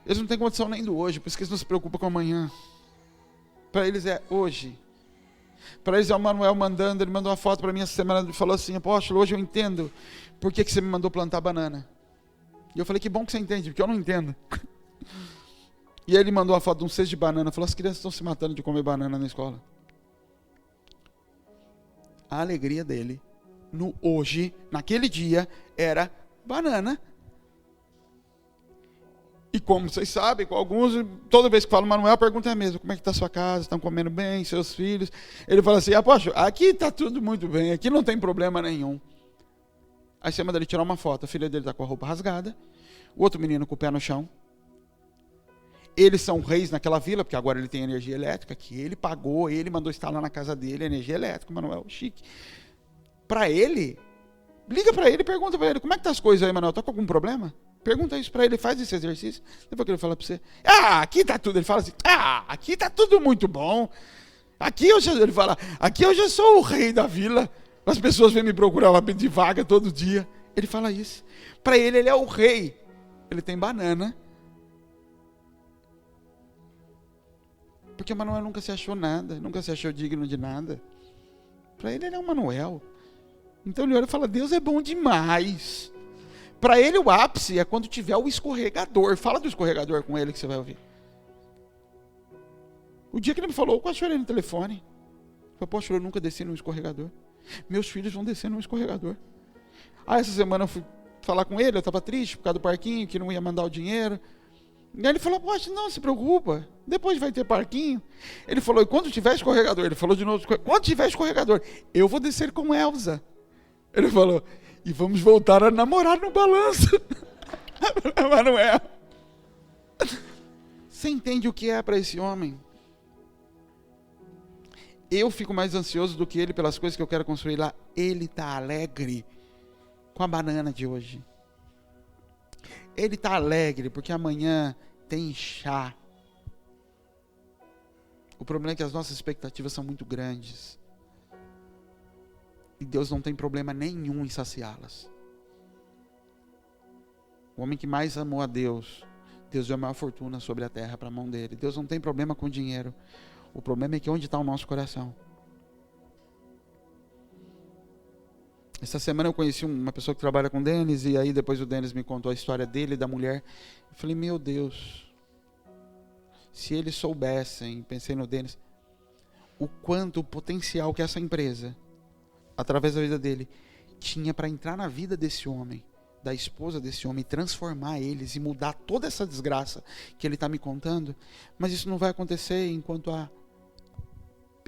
Eles não têm condição nem do hoje, por isso que eles não se preocupam com amanhã. Para eles é hoje. Para eles é o Manuel mandando, ele mandou uma foto para mim essa semana e falou assim, apóstolo, hoje eu entendo por que você me mandou plantar banana. E eu falei, que bom que você entende, porque eu não entendo. E aí ele mandou uma foto de um cesto de banana, falou, as crianças estão se matando de comer banana na escola. A alegria dele, no hoje, naquele dia, era banana. E como vocês sabem, com alguns, toda vez que falo Manuel, a pergunta é a mesma, como é que está a sua casa, estão comendo bem, seus filhos? Ele fala assim, apóstolo, aqui está tudo muito bem, aqui não tem problema nenhum. Aí você manda ele tirar uma foto, a filha dele está com a roupa rasgada, o outro menino com o pé no chão. Eles são reis naquela vila, porque agora ele tem energia elétrica, que ele pagou, ele mandou instalar na casa dele energia elétrica, Manuel, chique. Para ele, liga para ele e pergunta para ele, como é que tá as coisas aí, Manuel, está com algum problema? Pergunta isso para ele, faz esse exercício. Depois que ele fala para você, aqui está tudo, ele fala assim, aqui está tudo muito bom. Ele fala, aqui eu já sou o rei da vila, as pessoas vêm me procurar lá pedir vaga todo dia. Ele fala isso. Para ele é o rei. Ele tem banana. Porque o Manuel nunca se achou nada, nunca se achou digno de nada. Para ele é um Manuel. Então ele olha e fala, Deus é bom demais. Para ele o ápice é quando tiver o escorregador. Fala do escorregador com ele que você vai ouvir. O dia que ele me falou, eu quase chorei no telefone. Eu falei, poxa, eu nunca desci num escorregador. Meus filhos vão descer num escorregador. Essa semana eu fui falar com ele, eu estava triste por causa do parquinho, que não ia mandar o dinheiro. E aí ele falou, poxa, não se preocupa, depois vai ter parquinho. Ele falou, e quando tiver escorregador? Ele falou de novo, quando tiver escorregador, eu vou descer com Elza. Ele falou, e vamos voltar a namorar no balanço. Mas não é. Você entende o que é para esse homem? Eu fico mais ansioso do que ele pelas coisas que eu quero construir lá. Ele está alegre com a banana de hoje. Ele está alegre porque amanhã tem chá. O problema é que as nossas expectativas são muito grandes. E Deus não tem problema nenhum em saciá-las. O homem que mais amou a Deus, Deus deu a maior fortuna sobre a terra para a mão dele. Deus não tem problema com dinheiro. O problema é que onde está o nosso coração? Essa semana eu conheci uma pessoa que trabalha com o Denis, e aí depois o Denis me contou a história dele e da mulher. Eu falei, meu Deus, se eles soubessem, pensei no Denis, o quanto o potencial que essa empresa, através da vida dele, tinha para entrar na vida desse homem, da esposa desse homem, transformar eles e mudar toda essa desgraça que ele está me contando. Mas isso não vai acontecer enquanto a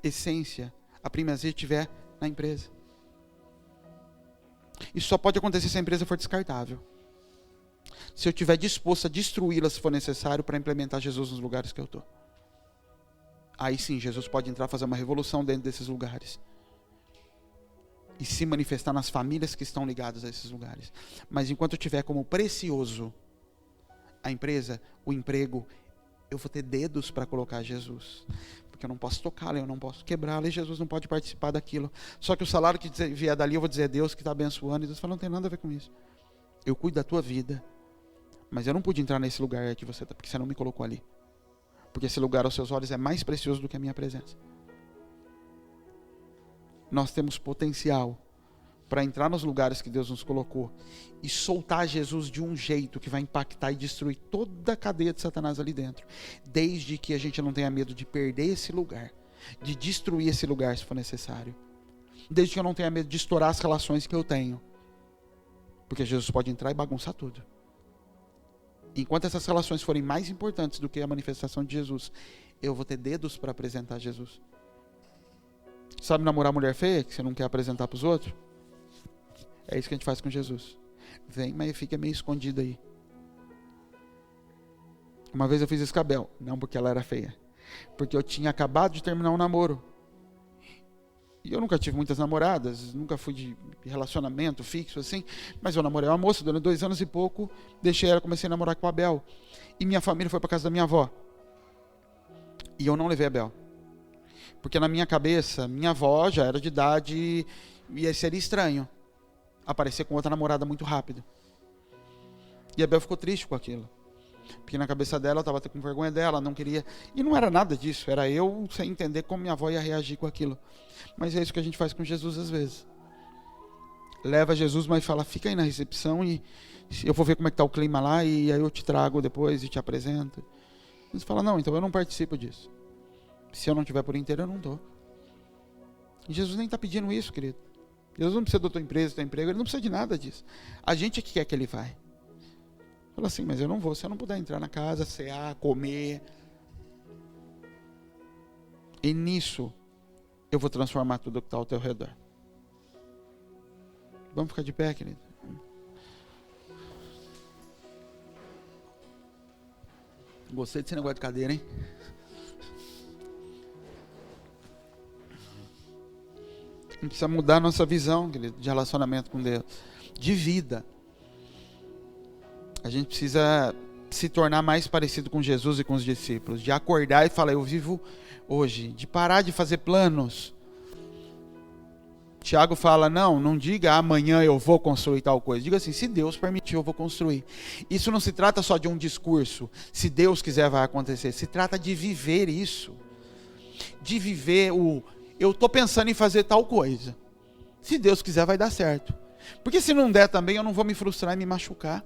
essência, a primazia estiver na empresa. Isso só pode acontecer se a empresa for descartável. Se eu estiver disposto a destruí-la se for necessário para implementar Jesus nos lugares que eu estou. Aí sim, Jesus pode entrar e fazer uma revolução dentro desses lugares. E se manifestar nas famílias que estão ligadas a esses lugares. Mas enquanto eu tiver como precioso a empresa, o emprego, eu vou ter dedos para colocar Jesus. Porque eu não posso tocá-la, eu não posso quebrá-la, e Jesus não pode participar daquilo. Só que o salário que vier dali, eu vou dizer, é Deus que está abençoando. E Deus fala, não tem nada a ver com isso. Eu cuido da tua vida. Mas eu não pude entrar nesse lugar que você está, porque você não me colocou ali. Porque esse lugar aos seus olhos é mais precioso do que a minha presença. Nós temos potencial para entrar nos lugares que Deus nos colocou e soltar Jesus de um jeito que vai impactar e destruir toda a cadeia de Satanás ali dentro. Desde que a gente não tenha medo de perder esse lugar, de destruir esse lugar se for necessário. Desde que eu não tenha medo de estourar as relações que eu tenho. Porque Jesus pode entrar e bagunçar tudo. Enquanto essas relações forem mais importantes do que a manifestação de Jesus, eu vou ter dedos para apresentar Jesus. Sabe namorar mulher feia, que você não quer apresentar para os outros? É isso que a gente faz com Jesus. Vem, mas fica meio escondido aí. Uma vez eu fiz escabel, não porque ela era feia, porque eu tinha acabado de terminar um namoro. E eu nunca tive muitas namoradas, nunca fui de relacionamento fixo assim, mas eu namorei uma moça durante 2 anos e pouco, deixei ela, comecei a namorar com a Bel. E minha família foi para casa da minha avó. E eu não levei a Bel. Porque na minha cabeça, minha avó já era de idade e seria estranho aparecer com outra namorada muito rápido. E a Bel ficou triste com aquilo. Porque na cabeça dela, eu estava com vergonha dela, não queria... E não era nada disso, era eu sem entender como minha avó ia reagir com aquilo. Mas é isso que a gente faz com Jesus às vezes. Leva Jesus, mas fala, fica aí na recepção e eu vou ver como é que está o clima lá e aí eu te trago depois e te apresento. Você fala, não, então eu não participo disso. Se eu não estiver por inteiro, eu não estou. E Jesus nem está pedindo isso, querido. Jesus não precisa da tua empresa, do teu emprego, ele não precisa de nada disso. A gente é que quer que ele vai. Fala assim, mas eu não vou, se eu não puder entrar na casa, cear, comer. E nisso, eu vou transformar tudo que está ao teu redor. Vamos ficar de pé, querido? Gostei desse negócio de cadeira, hein? A gente precisa mudar a nossa visão, querido, de relacionamento com Deus, de vida. A gente precisa se tornar mais parecido com Jesus e com os discípulos, de acordar e falar, eu vivo hoje, de parar de fazer planos. Tiago fala, não diga amanhã eu vou construir tal coisa, diga assim, se Deus permitir eu vou construir. Isso não se trata só de um discurso, se Deus quiser vai acontecer, se trata de viver isso, de viver eu estou pensando em fazer tal coisa, se Deus quiser vai dar certo. Porque se não der também, eu não vou me frustrar e me machucar.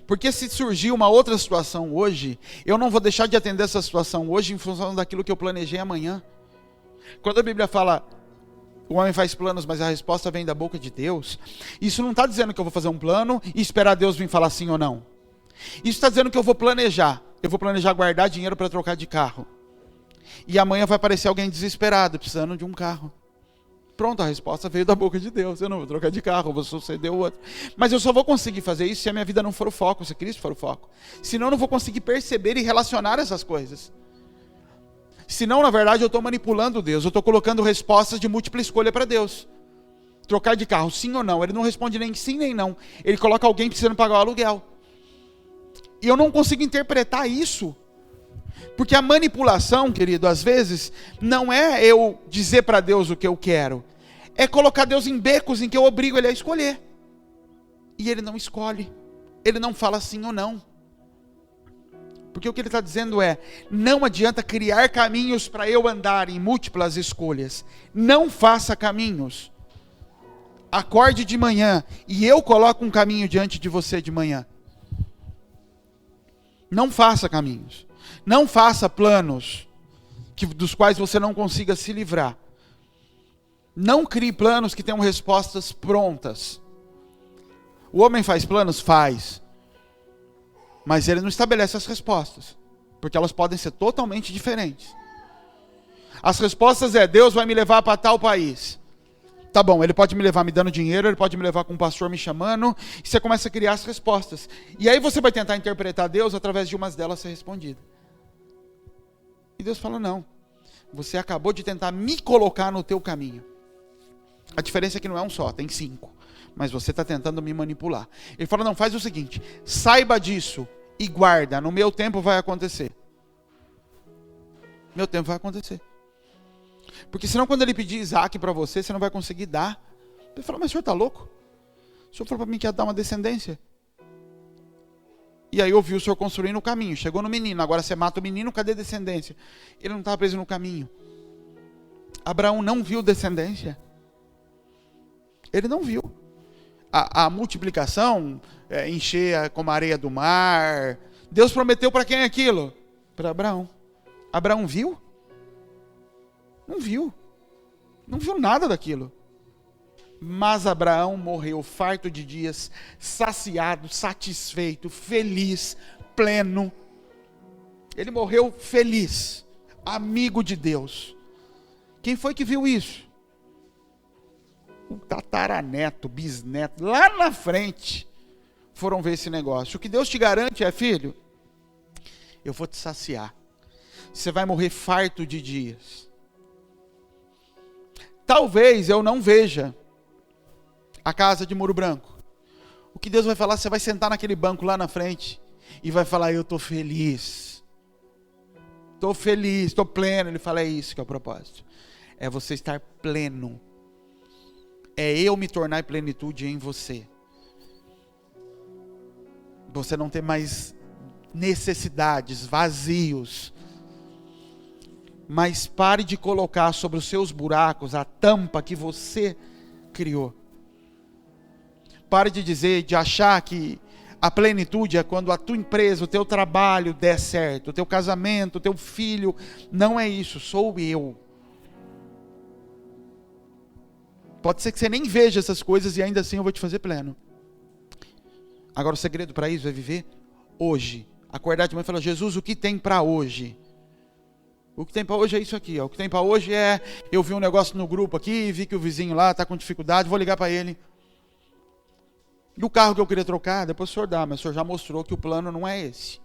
Porque se surgir uma outra situação hoje, eu não vou deixar de atender essa situação hoje em função daquilo que eu planejei amanhã. Quando a Bíblia fala, o homem faz planos, mas a resposta vem da boca de Deus, isso não está dizendo que eu vou fazer um plano e esperar Deus vir falar sim ou não. Isso está dizendo que eu vou planejar. Eu vou planejar guardar dinheiro para trocar de carro. E amanhã vai aparecer alguém desesperado, precisando de um carro. Pronto, a resposta veio da boca de Deus. Eu não vou trocar de carro, eu vou suceder o outro. Mas eu só vou conseguir fazer isso se a minha vida não for o foco, se Cristo for o foco. Senão eu não vou conseguir perceber e relacionar essas coisas. Senão, na verdade, eu estou manipulando Deus. Eu estou colocando respostas de múltipla escolha para Deus. Trocar de carro, sim ou não? Ele não responde nem sim nem não. Ele coloca alguém precisando pagar o aluguel. E eu não consigo interpretar isso. Porque a manipulação, querido, às vezes, não é eu dizer para Deus o que eu quero. É colocar Deus em becos em que eu obrigo Ele a escolher. E Ele não escolhe. Ele não fala sim ou não. Porque o que Ele está dizendo é, não adianta criar caminhos para eu andar em múltiplas escolhas. Não faça caminhos. Acorde de manhã e eu coloco um caminho diante de você de manhã. Não faça caminhos. Não faça planos dos quais você não consiga se livrar. Não crie planos que tenham respostas prontas. O homem faz planos? Faz. Mas ele não estabelece as respostas. Porque elas podem ser totalmente diferentes. As respostas é, Deus vai me levar para tal país. Tá bom, ele pode me levar me dando dinheiro, ele pode me levar com um pastor me chamando. E você começa a criar as respostas. E aí você vai tentar interpretar Deus através de umas delas ser respondida. E Deus fala, não, você acabou de tentar me colocar no teu caminho. A diferença é que não é um só, tem 5. Mas você está tentando me manipular. Ele fala, não, faz o seguinte, saiba disso e guarda, no meu tempo vai acontecer. Meu tempo vai acontecer. Porque senão quando ele pedir Isaac para você, você não vai conseguir dar. Ele fala, mas o senhor está louco? O senhor falou para mim que ia dar uma descendência. E aí ouviu o senhor construindo o caminho. Chegou no menino. Agora você mata o menino, cadê a descendência? Ele não estava preso no caminho. Abraão não viu descendência. Ele não viu. A multiplicação, encher como a areia do mar. Deus prometeu para quem aquilo? Para Abraão. Abraão viu? Não viu. Não viu nada daquilo. Mas Abraão morreu farto de dias, saciado, satisfeito, feliz, pleno. Ele morreu feliz, amigo de Deus. Quem foi que viu isso? O tataraneto, bisneto, lá na frente, foram ver esse negócio. O que Deus te garante é, filho, eu vou te saciar. Você vai morrer farto de dias. Talvez eu não veja a casa de Muro Branco. O que Deus vai falar, você vai sentar naquele banco lá na frente e vai falar, eu estou feliz. Estou feliz, estou pleno. Ele fala, é isso que é o propósito. É você estar pleno. É eu me tornar plenitude em você. Você não ter mais necessidades, vazios. Mas pare de colocar sobre os seus buracos a tampa que você criou. Pare de dizer, de achar que a plenitude é quando a tua empresa, o teu trabalho der certo, o teu casamento, o teu filho. Não é isso, sou eu. Pode ser que você nem veja essas coisas e ainda assim eu vou te fazer pleno. Agora o segredo para isso é viver hoje. Acordar de manhã e falar, Jesus, o que tem para hoje? O que tem para hoje é isso aqui. Ó. O que tem para hoje é, eu vi um negócio no grupo aqui, vi que o vizinho lá está com dificuldade, vou ligar para ele. E o carro que eu queria trocar, depois o senhor dá, mas o senhor já mostrou que o plano não é esse.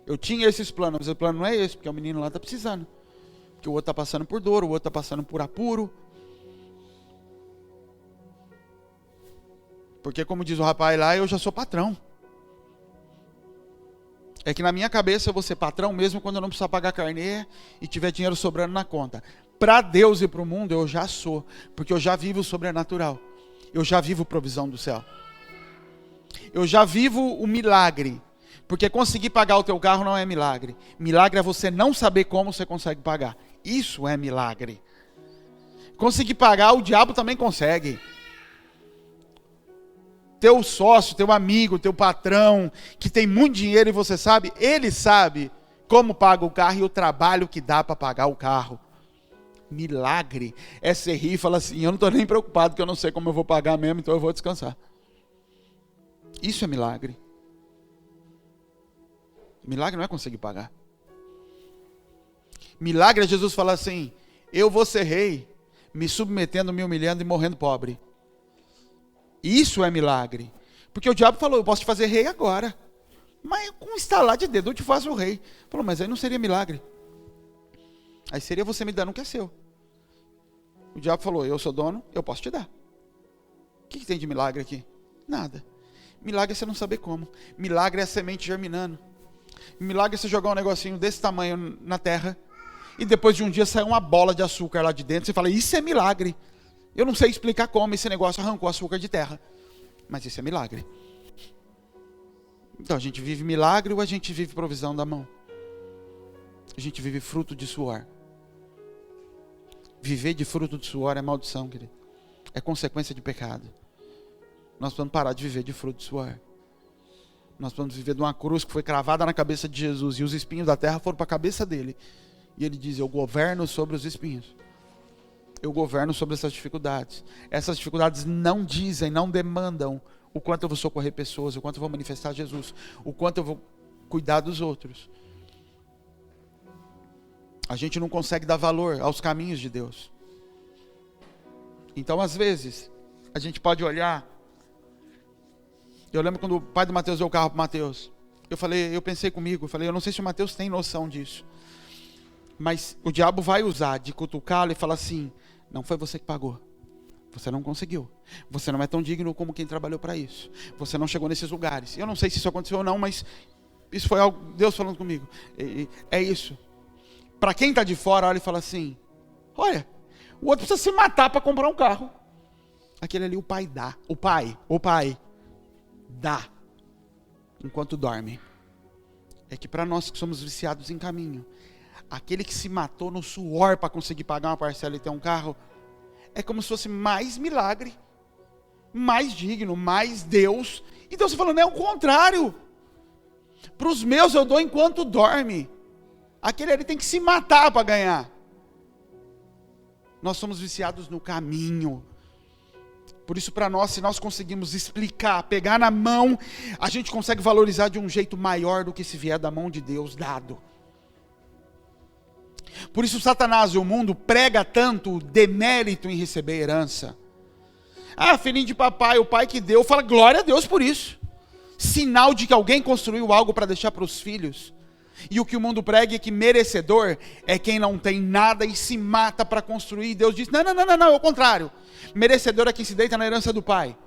Eu tinha esses planos, mas o plano não é esse, porque o menino lá está precisando. Porque o outro está passando por dor, o outro está passando por apuro. Porque como diz o rapaz lá, eu já sou patrão. É que na minha cabeça eu vou ser patrão mesmo quando eu não precisar pagar carnê e tiver dinheiro sobrando na conta. Para Deus e para o mundo eu já sou, porque eu já vivo o sobrenatural. Eu já vivo provisão do céu. Eu já vivo o milagre. Porque conseguir pagar o teu carro não é milagre. Milagre é você não saber como você consegue pagar. Isso é milagre. Conseguir pagar, o diabo também consegue. Teu sócio, teu amigo, teu patrão, que tem muito dinheiro e você sabe, ele sabe como paga o carro e o trabalho que dá para pagar o carro. Milagre é você rir e falar assim, eu não estou nem preocupado que eu não sei como eu vou pagar mesmo, então eu vou descansar. Isso é milagre. Milagre não é conseguir pagar. Milagre é Jesus falar assim, eu vou ser rei, me submetendo, me humilhando e morrendo pobre. Isso é milagre. Porque o diabo falou, eu posso te fazer rei agora. Mas com um estalar de dedo eu te faço o rei. Falou, mas aí não seria milagre. Aí seria você me dando o que é seu. O diabo falou, eu sou dono, eu posso te dar. O que tem de milagre aqui? Nada. Milagre é você não saber como. Milagre é a semente germinando. Milagre é você jogar um negocinho desse tamanho na terra e depois de um dia sair uma bola de açúcar lá de dentro. Você fala, isso é milagre. Eu não sei explicar como esse negócio arrancou açúcar de terra. Mas isso é milagre. Então a gente vive milagre ou a gente vive provisão da mão? A gente vive fruto de suor. Viver de fruto de suor é maldição, querido. É consequência de pecado. Nós vamos parar de viver de fruto de suor. Nós vamos viver de uma cruz que foi cravada na cabeça de Jesus. E os espinhos da terra foram para a cabeça dele. E ele diz, eu governo sobre os espinhos. Eu governo sobre essas dificuldades. Essas dificuldades não dizem, não demandam o quanto eu vou socorrer pessoas, o quanto eu vou manifestar Jesus, o quanto eu vou cuidar dos outros. A gente não consegue dar valor aos caminhos de Deus. Então, às vezes, a gente pode olhar. Eu lembro quando o pai do Mateus deu o carro para o Mateus. Eu pensei comigo, eu não sei se o Mateus tem noção disso. Mas o diabo vai usar de cutucá-lo e falar assim, não foi você que pagou. Você não conseguiu. Você não é tão digno como quem trabalhou para isso. Você não chegou nesses lugares. Eu não sei se isso aconteceu ou não, mas isso foi algo, Deus falando comigo. É isso. Para quem está de fora, olha e fala assim, olha, o outro precisa se matar para comprar um carro. Aquele ali o pai dá. O pai dá enquanto dorme. É que para nós que somos viciados em caminho, aquele que se matou no suor para conseguir pagar uma parcela e ter um carro, é como se fosse mais milagre, mais digno, mais Deus. E Deus está falando, é o contrário. Para os meus eu dou enquanto dorme. Aquele ali tem que se matar para ganhar. Nós somos viciados no caminho. Por isso, para nós, se nós conseguimos explicar, pegar na mão, a gente consegue valorizar de um jeito maior do que se vier da mão de Deus dado. Por isso Satanás e o mundo prega tanto demérito em receber herança. Ah, filhinho de papai, o pai que deu, fala glória a Deus por isso. Sinal de que alguém construiu algo para deixar para os filhos. E o que o mundo prega é que merecedor é quem não tem nada e se mata para construir. Deus diz, não, é o contrário. Merecedor é quem se deita na herança do pai.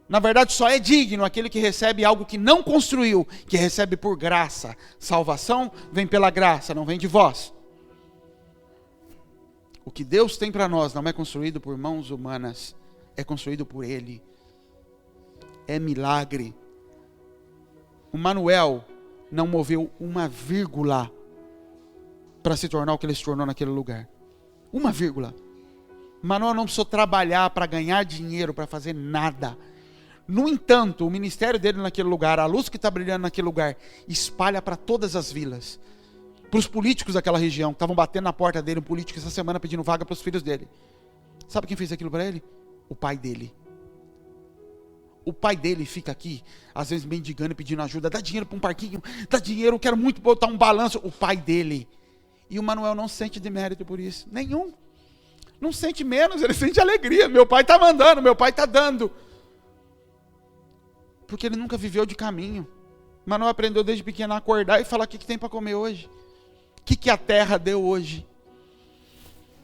Na verdade, só é digno aquele que recebe algo que não construiu, que recebe por graça. Salvação vem pela graça, não vem de vós. O que Deus tem para nós não é construído por mãos humanas, é construído por Ele. É milagre. O Manuel não moveu uma vírgula para se tornar o que ele se tornou naquele lugar. Uma vírgula. Manuel não precisou trabalhar para ganhar dinheiro, para fazer nada. No entanto, o ministério dele naquele lugar, a luz que está brilhando naquele lugar, espalha para todas as vilas. Para os políticos daquela região, que estavam batendo na porta dele, um político essa semana pedindo vaga para os filhos dele. Sabe quem fez aquilo para ele? O pai dele. O pai dele fica aqui, às vezes mendigando e pedindo ajuda. Dá dinheiro para um parquinho, dá dinheiro, eu quero muito botar um balanço. O pai dele. E o Manuel não sente demérito por isso. Nenhum. Não sente menos, ele sente alegria. Meu pai está mandando, meu pai está dando. Porque ele nunca viveu de caminho. Manuel aprendeu desde pequeno a acordar e falar o que tem para comer hoje. O que a terra deu hoje?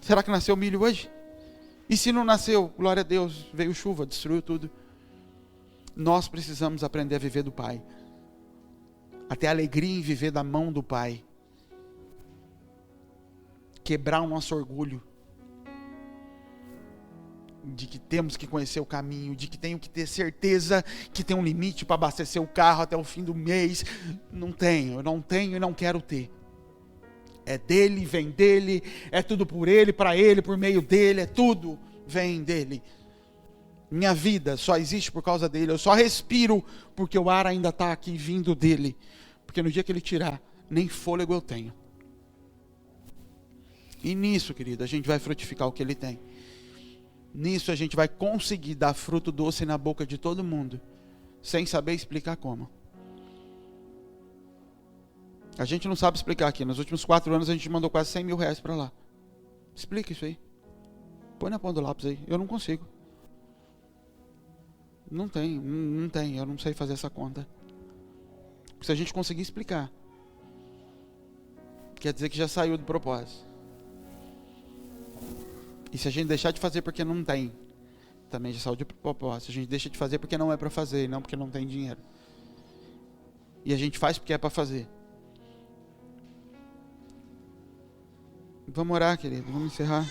Será que nasceu milho hoje? E se não nasceu, glória a Deus, veio chuva, destruiu tudo. Nós precisamos aprender a viver do Pai. A ter alegria em viver da mão do Pai. Quebrar o nosso orgulho. De que temos que conhecer o caminho, de que tenho que ter certeza que tem um limite para abastecer o carro até o fim do mês. Não tenho, eu não tenho e não quero ter. É dele, vem dele, é tudo por ele, para ele, por meio dele, é tudo vem dele. Minha vida só existe por causa dele. Eu só respiro porque o ar ainda está aqui vindo dele. Porque no dia que ele tirar, nem fôlego eu tenho. E nisso, querido, a gente vai frutificar o que ele tem. Nisso a gente vai conseguir dar fruto doce na boca de todo mundo, sem saber explicar como. A gente não sabe explicar aqui. Nos últimos 4 anos a gente mandou quase 100 mil reais para lá. Explica isso aí. Põe na ponta do lápis aí. Eu não consigo. Não tem. Eu não sei fazer essa conta. Se a gente conseguir explicar, quer dizer que já saiu do propósito. E se a gente deixar de fazer porque não tem, também já saiu do propósito. A gente deixa de fazer porque não é para fazer, e não porque não tem dinheiro. E a gente faz porque é para fazer. Vamos orar, querido. Vamos encerrar.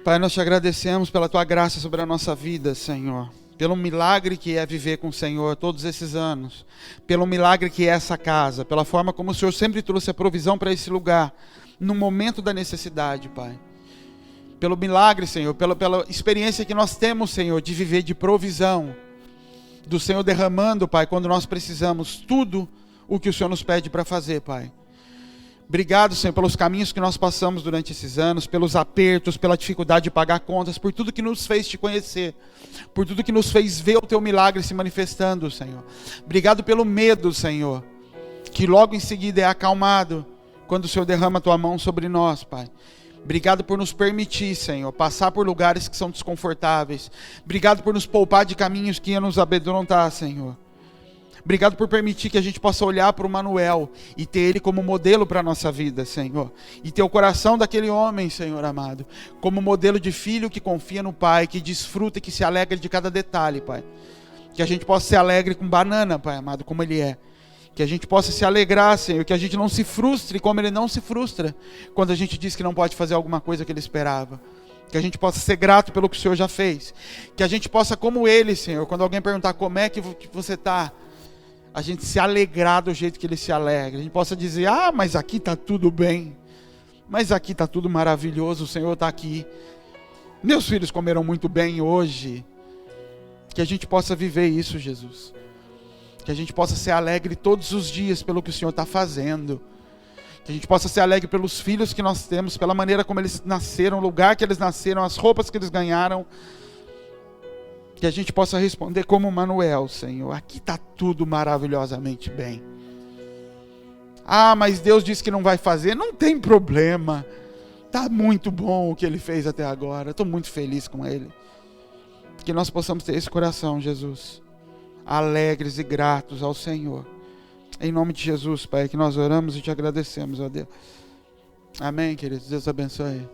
Pai, nós te agradecemos pela tua graça sobre a nossa vida, Senhor. Pelo milagre que é viver com o Senhor todos esses anos. Pelo milagre que é essa casa. Pela forma como o Senhor sempre trouxe a provisão para esse lugar. No momento da necessidade, Pai. Pelo milagre, Senhor. Pela experiência que nós temos, Senhor, de viver de provisão. Do Senhor derramando, Pai, quando nós precisamos. Tudo o que o Senhor nos pede para fazer, Pai. Obrigado, Senhor, pelos caminhos que nós passamos durante esses anos, pelos apertos, pela dificuldade de pagar contas, por tudo que nos fez te conhecer, por tudo que nos fez ver o teu milagre se manifestando, Senhor. Obrigado pelo medo, Senhor, que logo em seguida é acalmado quando o Senhor derrama a tua mão sobre nós, Pai. Obrigado por nos permitir, Senhor, passar por lugares que são desconfortáveis. Obrigado por nos poupar de caminhos que iam nos amedrontar, Senhor. Obrigado por permitir que a gente possa olhar para o Manuel e ter ele como modelo para a nossa vida, Senhor. E ter o coração daquele homem, Senhor amado, como modelo de filho que confia no Pai, que desfruta e que se alegra de cada detalhe, Pai. Que a gente possa ser alegre com banana, Pai amado, como ele é. Que a gente possa se alegrar, Senhor, que a gente não se frustre como ele não se frustra quando a gente diz que não pode fazer alguma coisa que ele esperava. Que a gente possa ser grato pelo que o Senhor já fez. Que a gente possa, como ele, Senhor, quando alguém perguntar como é que você está, a gente se alegrar do jeito que ele se alegra. A gente possa dizer, mas aqui está tudo bem. Mas aqui está tudo maravilhoso, o Senhor está aqui. Meus filhos comeram muito bem hoje. Que a gente possa viver isso, Jesus. Que a gente possa ser alegre todos os dias pelo que o Senhor está fazendo. Que a gente possa ser alegre pelos filhos que nós temos, pela maneira como eles nasceram, o lugar que eles nasceram, as roupas que eles ganharam. Que a gente possa responder como Manuel, Senhor. Aqui está tudo maravilhosamente bem. Mas Deus disse que não vai fazer. Não tem problema. Está muito bom o que Ele fez até agora. Estou muito feliz com Ele. Que nós possamos ter esse coração, Jesus. Alegres e gratos ao Senhor. Em nome de Jesus, Pai, que nós oramos e te agradecemos, ó Deus. Amém, queridos. Deus abençoe.